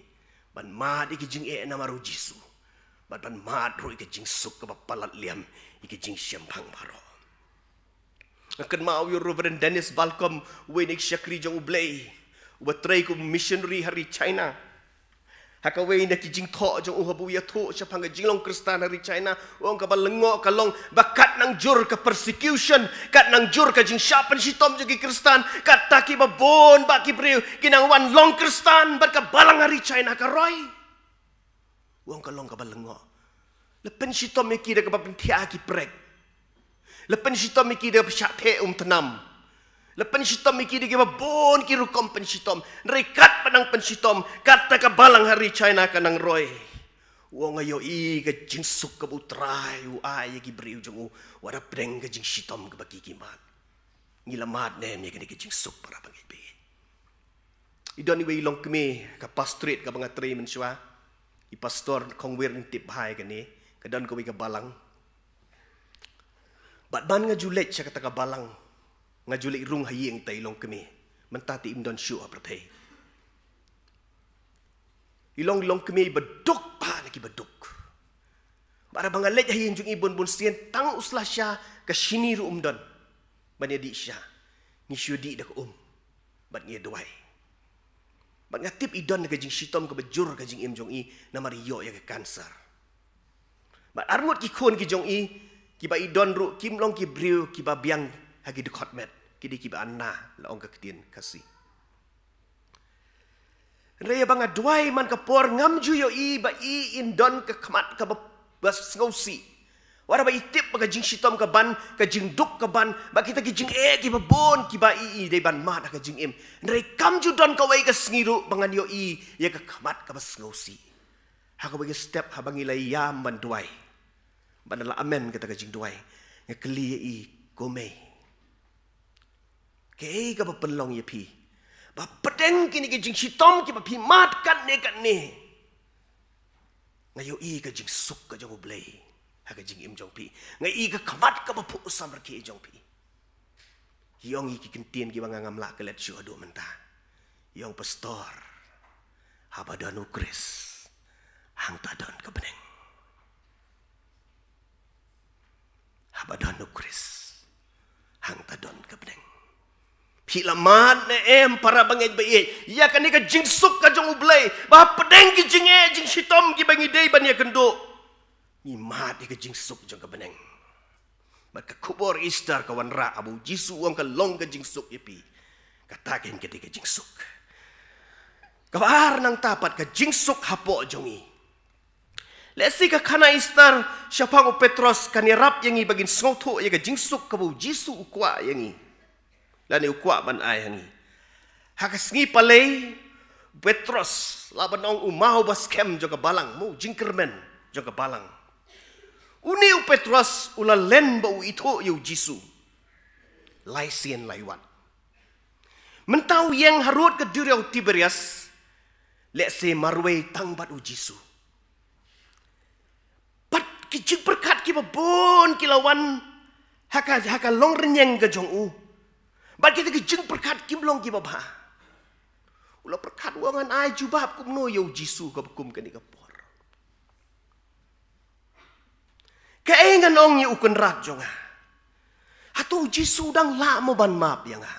ban mad ki jing na maru Jisu, ban mad ro ki jing suk ke palat liam, ki jing syambang baro. Akan mau yo Reverend Dennis Balcom, wenik syakri jong ublay, ubetrai ku missionary hari China. Hakaway na kijing to jong uhabuya to siya pang jinglong Kristan hari China uang ka balengo kalong bakat nang jur ka persecution kat nang jur ka jing siapan si tom jong Kristan kat taki babon baki breu kinang wan long Kristan bat ka balang hari China ka roy uang kalong ka balengo lepen si tom iki da ka bapentia ki prek lepen si tom iki da psyak the tenam lepen sitom iki di bon kiru kom pensitom rekat panang pensitom kata ka balang hari China kanang roy wong ayo i ka jingsuk ka butrai u ay ki briu jong wara preng ka jing sitom ka bagi kimat ngilamat ne me ka jingsuk para bangibe idoni we long keme ka pastorate ka banga tre men swa i pastor kongwer intip hai ka ni kadon ko ka balang bat ban nga julet siya kata ka balang ngajulik rung hayeng tailong kami mentati imdon syu apratay ilong kami beduk pa lagi beduk para bangalet hayeng jung ibon bun sien tang uslah sya ka siniru umdon banya di sya ni syudi dak bat ngi duai bat ngatip idon ka jing sitom ka bejur ka jing im jong i na mario ya ka kanser bat armut ki khon ki jong i ki ba idon ru kim long ki briu ki ba biang hagi dekot met kidi kiba anna laong ka ketien kasih raya banga duai man ka por ngam ju yo i ba i indon ka khamat ka bas ngausi wara ba itip ka jing sitom ka ban ka jing duk ka ban ba kita ki jing ki ba bon ki ba i dei ban ma ka jing im raya kam ju don ka wai ka sngiru bangan yo i ya ka khamat ka bas ngausi ha ka ba step ha bangi lai yam ban duai ban la amen kata ka jing duai ya kli i gome kei ka pelong ye pi ba pedeng kini ke jing sitom ki ba pimat kat ne ngayo i ka jing suk ka jong blei ha ka jing im jong pi ngai i ka khamat ka ba phu sam rakhi jong pi yong i ki kentien ki ba ngam la ka let shu adu menta yong pastor habadanu kris hang tadon ka beneng habadanu kris hang tadon ka beneng Pilaman na para bangit bayi. Ya kan ni ka jingsuk ka jong ublay. Bah pedeng ki jinge jing sitom ki bangi day ban ya kendo. Ni mat ka jingsuk jong ka beneng. Bat ka kubor istar ka wanra abu jisu ang ka long ka jingsuk ipi. Katakin ka di ka jingsuk. Kabar nang tapat ka jingsuk hapo jongi. Lesi ka kana istar siapang Petros kanirap yangi bagin sngoto ya ka jingsuk ka bu jisu ukwa yangi. Lani ukwa ban ay hangi. Hakas ngi palay Petros laban ong umaw baskem jo ka balang mo jingkermen jo ka balang. Uni Petros ulalen ba ito yu Jisu. Laisien laiwat. Mentau yang harut ke diriau Tiberias lese marway tangbat u Jisu. Pat kijing berkat ki babon kilawan haka long renyeng ke jong u. Bat kita kijing perkat kimlong ki babha. Ulah perkat wangan ai jubab kum no yo Jisu ka kum kani kapor. Kaengan ong yu ukun rat jonga. Hatu Jisu dang la mo ban map yang ha.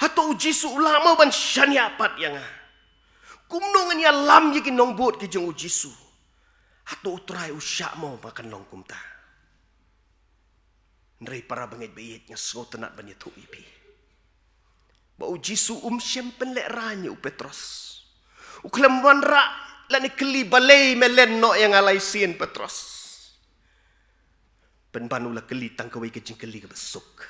Hatu Jisu la mo ban syaniapat yang ha. Kum no ngani lam yikin nong bot ki jong Jisu. Hatu utrai usyak mo makan long kum ta. Nari para bangit bayit nga so tenat banyak tu ipi. Bau Jisu syempen lek ranya u Petros. Uklam wanra lani keli balai melen no yang alai sien Petros. Penbanu la keli tangkawai kecing keli ke besuk.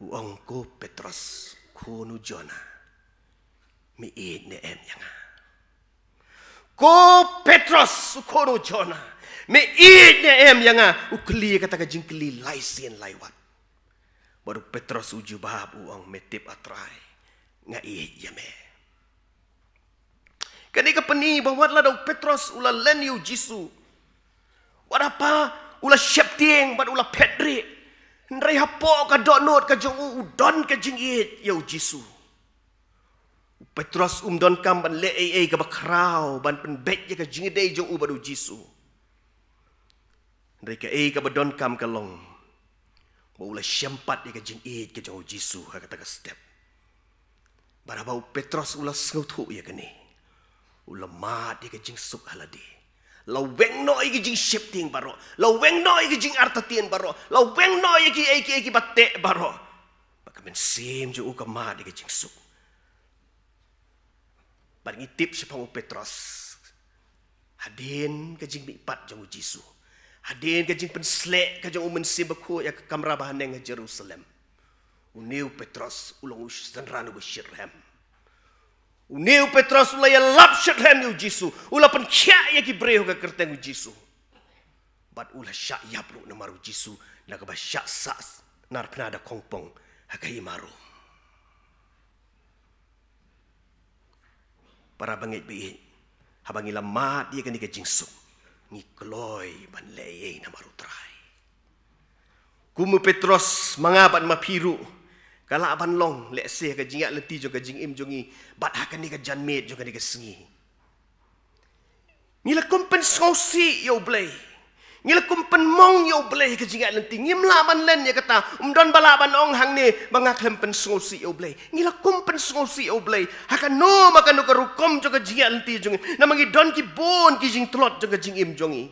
Uangku Petros kunu Jona. Mi ne em yang. Ko Petros kunu Jona. Me ne em yang ukli kata ka jingkli laisien laiwat. Baru Petros uju bahab uang metip atrai. Nga ya me. Kani ka peni bawat la daw Petros ula len yu Jisu. Wadapa ula syeptieng bad ula pedri. Ndrai hapo ka donot ka jong udon ka jingit yu Jisu. Petros don kam ban le ka bakrau ban penbet ya ka jingidei jong u baru Jisu. Mereka ka badon kam kalong. Baula syempat dia ka jing ke jauh Jisu kata ka step. Barabau Petros ula sngutu ya kani. Ula mat dia ka jing suk haladi. Laweng no iki jing shifting baro. Laweng no iki jing artatien baro. Laweng no iki batte baro. Baka men sim ju ka mat dia ka jing suk. Bar ngitip si pang Petros. Hadin ka jing mipat jauh Jisu. Hadin ka jing penslek ka jang umen sibaku ya ka kamra bahaneng Jerusalem. Uniu Petros ulong sanranu Shirhem. Uniu Petros ulaya lap Shirhem yu Jisu. Ula pen kya ya ki breu ka kerteng yu Jisu. Bat ula syak yapru na maru Jisu na ka ba syak sas nar penada kongpong hakai maru. Para bangit bi habang ilamat dia kan jing suk. Ni kloy ban leye na marutrai. Kumu Petros mangaban mapiru. Kala ban long lese ka jingat lenti jo ka jing im jongi bat hakan ni ka janmet jo ka ni ka sengi. Ngila kumpen sosi yo blay. Ngila kumpen mong yo blay ka jingat lenti ngim laban len ya kata umdon balaban ong hang ni mangaklem pen sosi yo blay. Ngila kumpen sosi yo blay. Hakan no makan no ka rukom jo ka jingat lenti jongi. Namangi don ki bon ki jing tlot jo ka jing im jongi.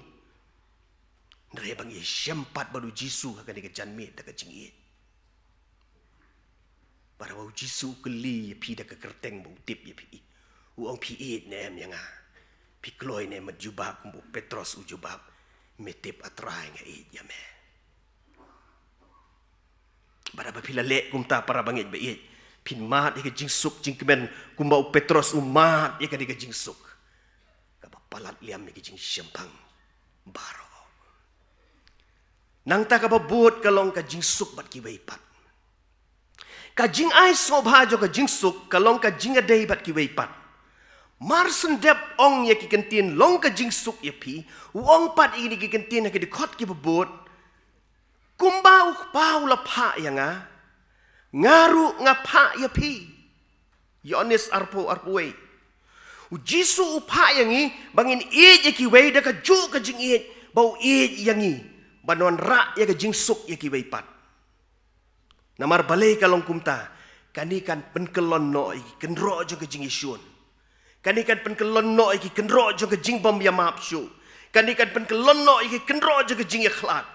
Nare bang ye syempat baru Jisu hakan ni ka janmet da ka jing it. Para bau Jisu keli pi da ka kerteng bau tip ye pi. Uang pi it nem yang pi kloy ne majubab kumbu Petros ujubab. Metip atrai nga it ya me. Bara pila lek kumta para bangit ba it. Pin mat ika jing suk jing kemen kumbau Petros umat ika dika jing suk. Kapapalat liam ika jing syempang baro. Nang ta kapabut kalong ka jing suk bat kibay pat. ka jing ai so bha jo ka jing suk ka long ka jing adei bat ki wei pat mar sendep ong ya ki kentin long ka jing suk ya pi ong pat ini ki kentin ki khot ki bobot kumba pau la pha ya ngaru nga pha ya pi yonis arpo arpoi jisu upha yangi bangin e ya ki wei da ka ju ka jing e bau e yangi banon ra ya ka jing suk ya ki wei pat namar balai kalong kumta kanikan penkelon no iki kenro jo ke jing isun kanikan penkelon no iki kenro jo ke jing bom ya map shu kanikan penkelon no iki kenro jo ke jing ikhlat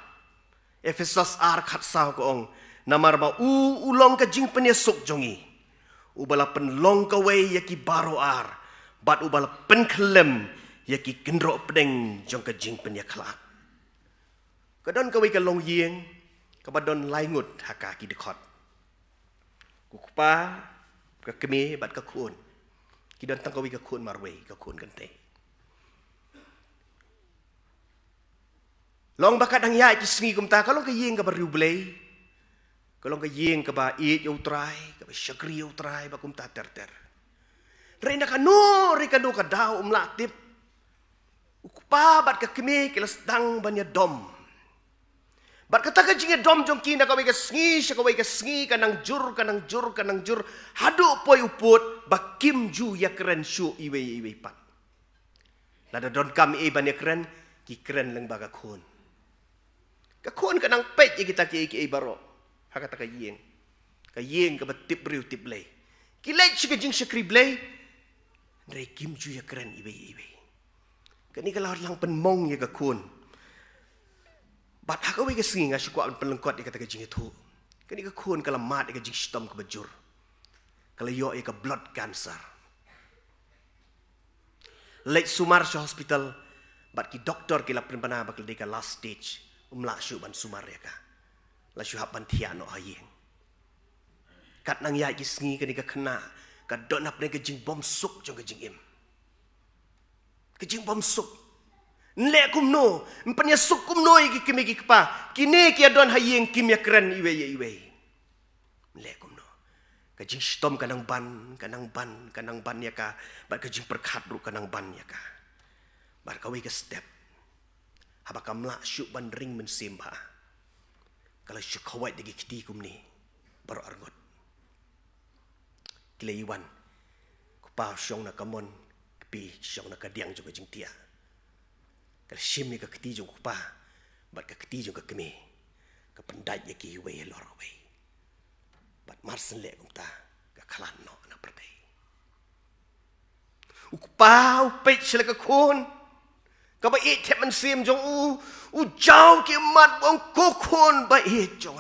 Efesus ar khat sa ko ong namar ba ulong ke jing penyesuk jongi ubala penlong ka wei ya ki baro ar bat ubala penkelem ya ki kenro pedeng jong ke jing penyakhlat kadon ka wei ka long yeng kabadon laingut haka ki dekhot kupa ka kemi bat ka khun ki don tang kawi ka khun marwei ka khun kan te long bakat ang ya ki sngi kumta kalong ka yeng ka bariu blei kalong ka yeng ka ba it yo trai ka ba shakri yo trai ba kumta ter reina ka no re ka do ka daw latip kupa bat ka kemi kilas dang banya dom bat kata ka jinge dom jong kina ka wei ka sngi kanang jur hadu poi uput bakim ju ya keren shu iwe pat lada don kam e ban ya keren ki keren leng baga khun ka khun kanang pet ya kita ki baro ha kata ka yeng ka batip riu tip lei ki lei chi ka jing shakri blei ndre kim ju ya keren iwe kani ka lang pen mong ya ka khun bat hakawi ka singi nga syukwa pelengkot ika taka jing itu kani ka khun kala mat ika jing stom ka bajur kala yo ika blood cancer late sumar sa hospital bat ki doktor kila penbana bakal deka last stage umla syu ban sumar ya ka la syu hap ban thiano ayeng kat nang ya ki singi kani ka khna ka don hap ne ka jing bom suk jong ka jing im ka jing bom suk nle kumno mpanya suk kumno iki kimi ki kpa kini ki adon hayeng kim ya keren iwe nle kumno ka jing stom kanang ban ya ka bat ka jing perkhat ru kanang ban ya ka bar ka wi ka step haba kamla syuk ban ring men simba kala syuk khawai degi kiti kumni bar argot kileiwan kupa syong na kamon pi syong na kadiang juga jing tia kal shim ni ka keti jong kupa bat ka keti jong ka kemi ka pendai ya ki we lor we bat marsen le kumta ka khalan no na perdai ukpa upet sila ka khun ka ba it man sim jong u jau ki mat bong ko khun ba it jong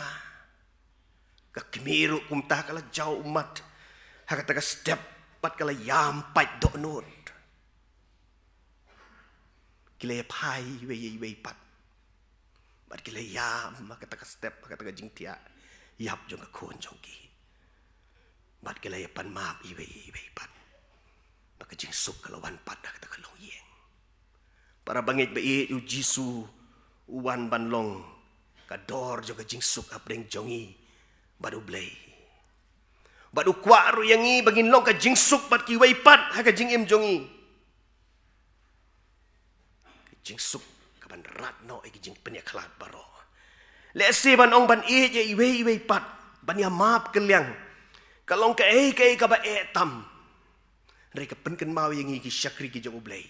ka kemi ru kumta kala jau mat ha ka step bat kala yam pat do not kile pai we pat bat kile yam maka taka step maka taka jing tia yap jong ka khon jong ki bat kile pan map iwe pat maka jing suk kalawan pat dak taka long yeng para bangit ba u jisu uwan ban long ka dor jong ka jing suk apreng jongi badu blei badu kwaru yangi bangin long ka jing suk bat ki we pat ha ka jing im jongi jing suk kaban rat no iki jing penyakhlat baro le se ban ong ban e je iwe pat ban ya map kelyang kalong ka ka ba tam re ka pen kan mau yang iki syakri ki jong ublei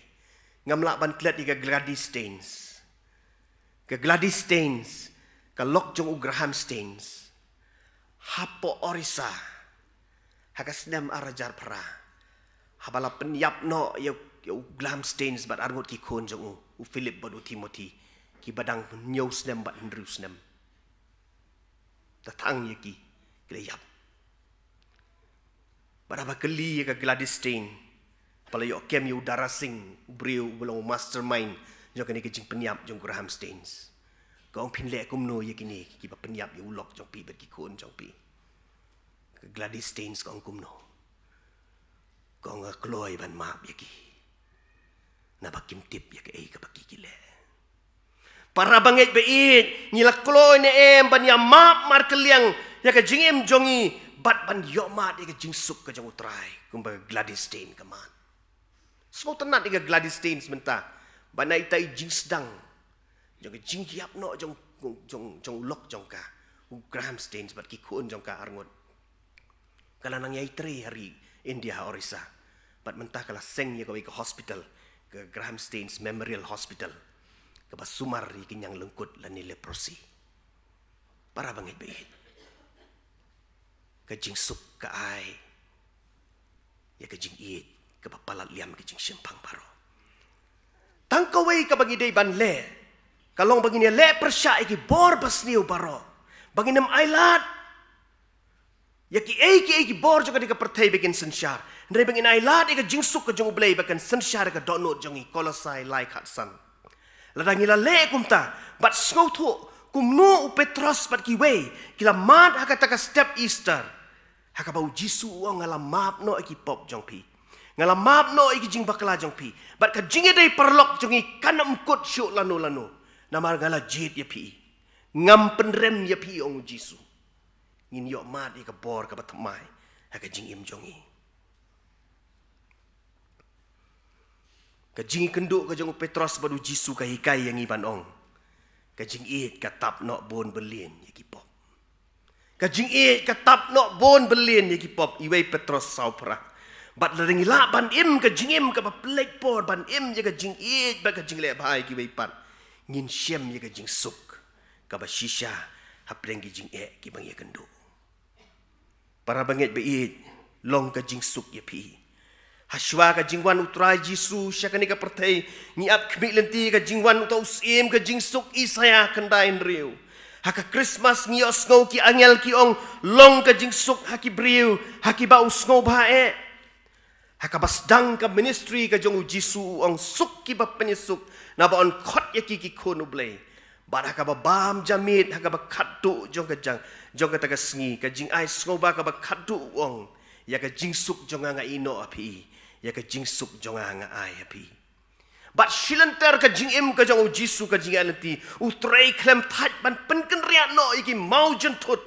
ngamla ban klat ika Gladys Staines ka lok jong Graham Staines hapo orisa hakasnem arajar pra habala penyap no ya Graham Staines bat arngot ki khon jong u Philip badu Timothy ki badang news nem bat ndrus nem tatang ye ki kleyap baraba keli ka Gladys Staines pala yo kem yu darasing briu belong mastermind jo kani ki jing penyap jong Graham Staines kong pin le kumno ye kini ki ba penyap yu lok jong pi bet ki khon jong pi ka Gladys Staines kong kumno kong kloi ban map ye ki na bakim tip ya ke ka bakikile para bangit bait nila kloy ne ban ya map mar kelyang ya ka jingem jongi bat ban yo ma de jing suk ke jong utrai kumba Gladys Stain kaman so tenat de Gladys Stain sementara banai tai jing sedang jong jing hiap no jong lok jong ka Graham Stain bat ki kun jong ka arngot kala nang yai tri hari India Orissa bat mentah kala seng ye ke hospital ke Graham Stain's Memorial Hospital ke bas sumar ki nyang lengkut la ni leprosy para bangit bait ke jing suk ke ai ya ke jing it ke papalat liam ke jing sempang paro tang kawai ke bagi dei ban le kalong bagi ni le persya ki bor basniu baro bagi nem ailat ya ki ki bor juga di ke pertai bikin sensyar ndai bagi ailat ke jing suk ke jong blai bakan sensyar ke donut jongi kolosai lai khatsan ladang ila le kumta bat sngotu kumno Petros bat kiwe kila mat hakata ka step Easter hakabau Jisu ngala map no iki pop jong pi ngala map no iki jing bakla jong pi bat ka jinge dei perlok jongi kanam kut syuk lanu namar ngala jit ya pi ngam penrem ya pi ong Jisu ngin yok mat ka bor ka batmai haka jing im jongi ka jingi kenduk ka jong Petros badu Jisu ka hikai yang iban ong ka jing it ka tap no bon berlin ya ki pop ka jing it ka tap no bon berlin ya ki pop iwei Petros saupra bat lading la ban im ka jing im ka ba plek por ban im ya ka jing it ba ka jing le bai ki wei pat ngin syem ya ka jing suk ka ba shisha hapreng ki jing e ki bang ya kenduk para bangit beit long ka jing suk ya pi Hashwa ka jingwan utrai Jisu syakani ka pertai ngiap kemik lenti ka jingwan utau usim ka jingsuk Isaya kendain riu haka Christmas ngios ngau ki angel ki ong long ka jingsuk haki briu haki bau ngau bae haka basdang ka ministry ka jong Jisu ong suk ki ba penyesuk na ba on khot ya ki kono blai ba haka ba bam jamit haka ba khatu jong ka jong ka taga sngi ka jing ai ngau ba ka ba khatu ong ya ka jingsuk jong nga ino api ya ka jingsuk jong nga ai api bat shilantar ka jingim ka jong Jisu ka jing alenti utrai klem that ban penken ria no iki mau jentut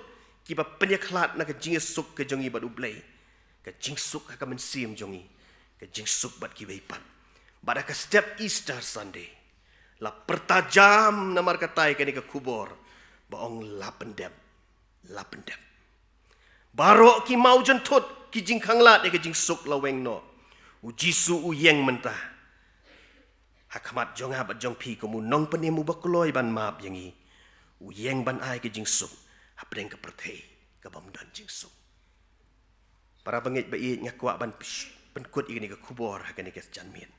ki ba penyaklat na ka jingsuk ka jongi bat ublai ka jingsuk ka mensim jongi ka jingsuk bat ki weipat bat ka step Easter Sunday la pertajam namar katai ka ni ka kubor baong lapendem barok ki mau jentut ki jing khanglat ka jingsuk laweng no Jisu uyeng mentah hakamat jong habat jong pi komu nong penemu bakloi ban map yangi uyeng ban ai ke jingsuk hapreng ke perthei ke bamdan jingsuk para bangit bait ngakwa ban penkut ini ke kubor hakani ke janmin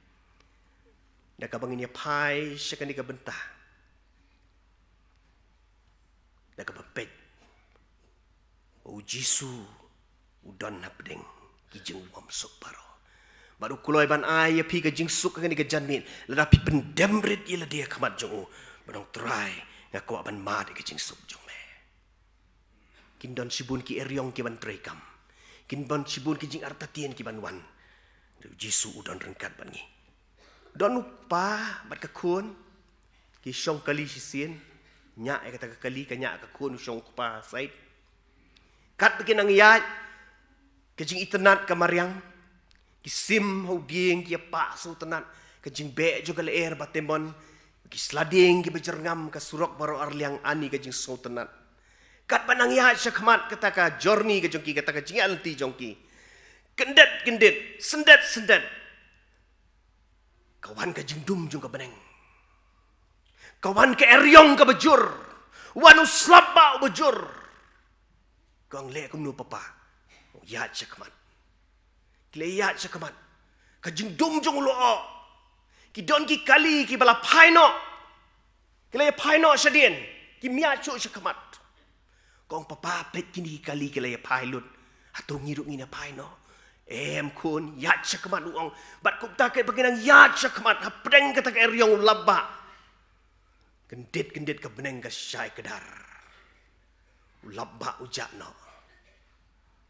da ka bangin ya pai syakani ke bentah da ka bepet Jisu udan hapdeng ki jeng wam sok paro baru kuloi ban ai ya pi ka jingsuk ka ni ka janmin la pi pendemrit ila dia kamat jong badong try ngakwa ban ma de ka jingsuk jong me kindon sibun ki eryong ki ban trekam kindon sibun ki jing artatien ki ban wan Jisu udon rengkat ban ni don lupa bat ka kun ki syong kali sisien nya ai kata ka kali ka nya ka kun syong pa sait kat bikin ang yat ka jing itenat ka maryang kisim ho bieng ki pa so tenat ka jing be jo ka leer batemon ki slading ki bejerngam ka surok baro arliang ani ka jing so tenat kat banang ya syakmat kata ka journey ka jongki kata ka jing alti jongki kendet sendet kawan ka jing dum jong ka beneng kawan ka eryong ka bejur wanu slapa bejur kang le kum nu papa ya syakmat Kleyat syakamat. Kajing dum jong lo. Ki don ki kali ki bala paino. Kley paino sadien. Ki mia chu syakamat. Kong papa pet kini kali kley pailun. Atau ngiruk ngina paino. Kun yat syakamat uang. Bat kup taket baginang yat syakamat. Hapreng kata ke eryong labba. Kendit ke beneng ke syai kedar. Labba ujak no.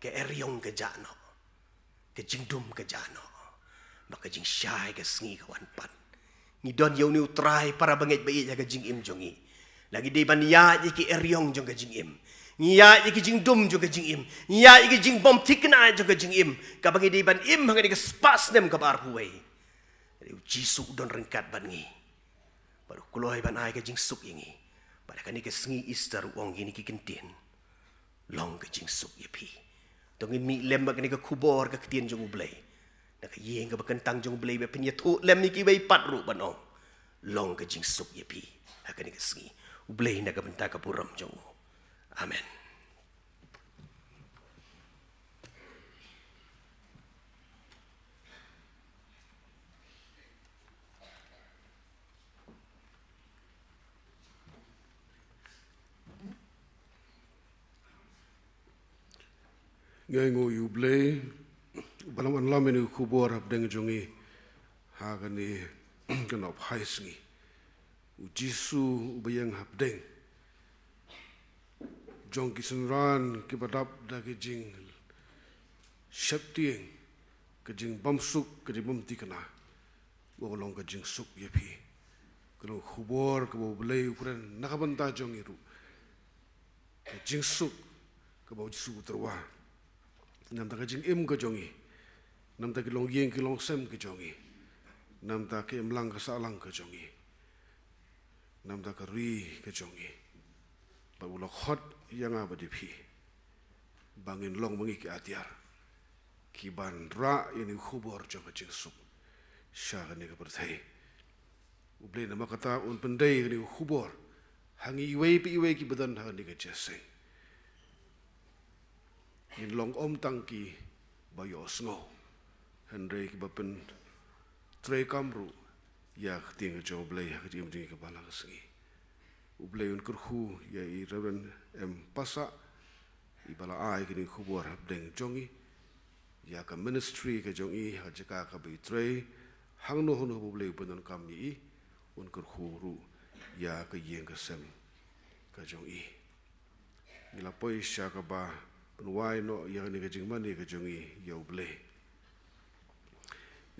Ke eryong ke jak no. Ke jing dum ke jano maka jing syai ke sengi kawan pan ngidon yau ni utrai para bangit bait ke jing im jongi lagi di ban ya ki eryong jong ke jing im Ya iki jing dum juga jing im. Ya iki jing bom tikna juga jing im. Kabang di ban im hang di spas nem kabar huwei. Jisu don rengkat ban ngi. Baru kuloi ban ai ke jing suk ingi. Pada kan ke sengi Easter wong gini ki kentin. Long ke jing suk yepi. Tongin mi lem bak ni ke kubor ke ketien jong ublei. Nak yeng ke bekentang jong ublei be penyatu lem ni ki bai pat ru ban ong. Long ke jing suk yepi. Akan ni ke sengi. Ublei nak ke bentak ke puram jong. Amen. Ngai ngo yu blei balam an lam ni kubor hab deng jongi ha kan ni kenop hai sngi u jisu bayang hab deng jong kisenran ki badap da ki jing shaptieng ke jing bamsuk ke jing bamti kana wo long ke jing suk yepi kelo kubor ke bo blei ukuran nakabanta jong iru ke jing suk ke bo jisu terwa nam ta jing im ke jongi nam ta ki long yeng ki long sem ke jongi nam ta ki mlang ka salang ke jongi nam ta ka ri ke jongi ba ulok hot yang abadi phi bangin long mangi ki atiar ki ban ra ini khubor jong jing suk sha ne ka perthai uble na makata un pendai ni khubor hangi iwe pi iwe ki badan ha ni ka jeseng in long om tangki bayo sngo henry ki bapen tre kamru ya ting jo blei ha jim ding ka bala sngi ublei un kurhu ya i reven em pasa i bala ai ki ni khubor hab deng jongi ya ka ministry ka jongi ha jaka ka bi tre hang no hono ublei punon kam ni un kurhu ru ya ka yeng ka sem ka jongi ngila poi sha ka ba wai no yang ni ke jing mani ke jongi yau ble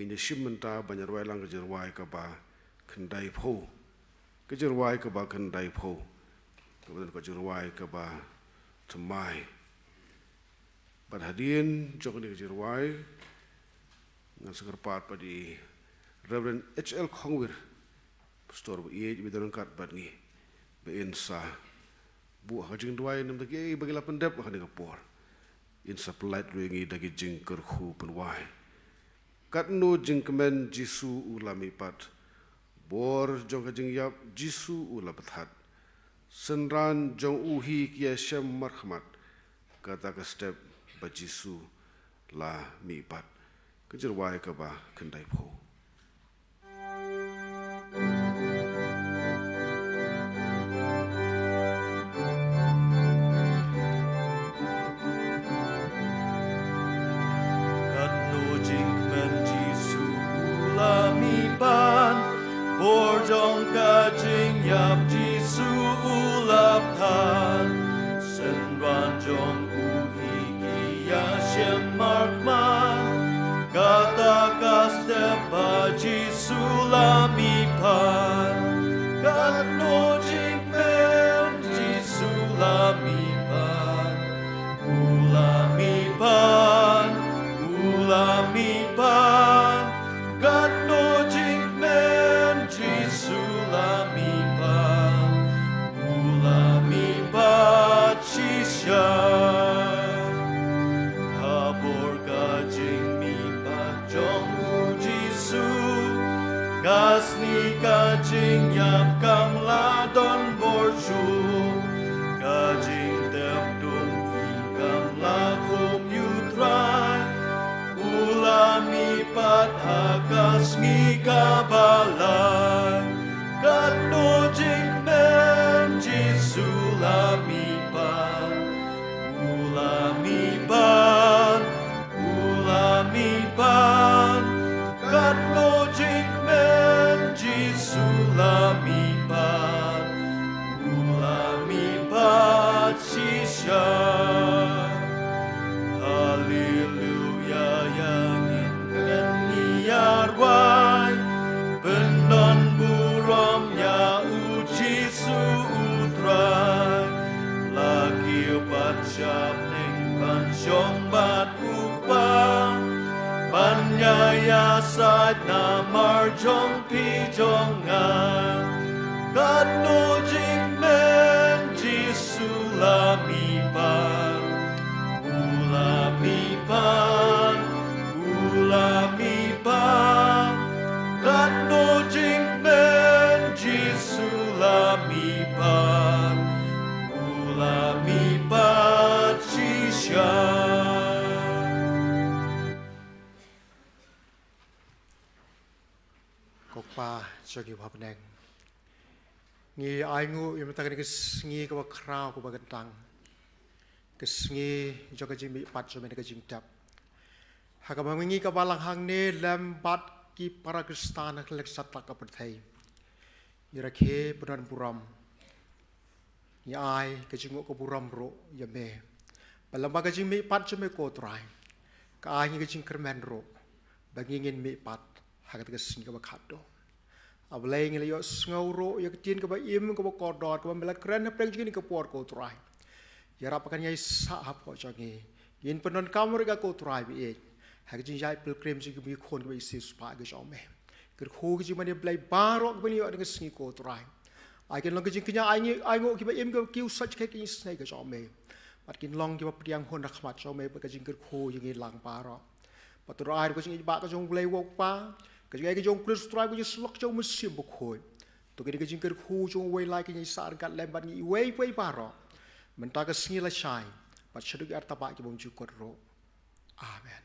ini shimenta banyak wai lang ke jerwai ka ba kendai pho ke jerwai ka ba kendai pho kemudian ke jerwai ka ba temai pada hadirin jok ni ke jerwai ngan sekerpat padi Reverend H.L. Khongwir pastor ie bidaran kat bat ni be insa bu ha jing duai nam dagi bagila pendep ha ni kapor in supply ringi dagi jing kerhu penwai kat no jing kemen jisu ulami pat bor jong ka jing yap jisu ulapat senran jong uhi kia syam marhamat kata ka step ba jisu la mi pat kejerwai ka ba kendai pho Borjong kajing yap jisu ulap tan senran jong uhi kia shem markman kata kaste ba jisu lami pan kat no jing men jisu lami pan ulami pan ulami pan kat no jing men jisu lami pan ulami pan chisha habo Jombat ukba Banyaya sat namar jong pi jongan Kano jingmen jisulamipan Ulamipan Kano jingmen jisulamipan Ulamipan sisya Kokpa jogi wapneng ngi aingu yang mentang kes ngi ko krau ko bagantang kes ngi joga jimi pat jo men jing tap haka mangi ka balang hang ne lambat ki para kristana lek satak ka perthai ira khe puran puram ni ai ke jingo ko puram ro ya me balamba ka jimi pat jo me ko trai ka ai ngi jing kermen ro bagi ngin mi pat haka kes ngi ka bakado Ablay ngila yo ngawro ya ketin ka ba im ka ba kodor ka ba mela kren na preng jini ka por ko trai ya rapakan yai sahap ko changi yin penon kamur ka ko trai bi e ha ka jin yai pilgrim ji ka bi khon ka ba isi spa ka jome ker kho ka ji mani blai baro ka ni yo dengan sngi ko trai ai ken long ka jin knya ai ngo ki ba im ka kiu sach ka ki snai ka jome pat kin long ki ba priang hon rakhmat jome ka jin ker kho yi lang baro patur ai ko jin ba ka jong blai wok pa Kajang ay kajong plus try ko yung slok jong musim bukoy. To kini kajing kerku jong way like yung sar kat lembat ni way baro. Mentaka singila shy. Pat syaduk arta ba ki bom jukot ro. Amen.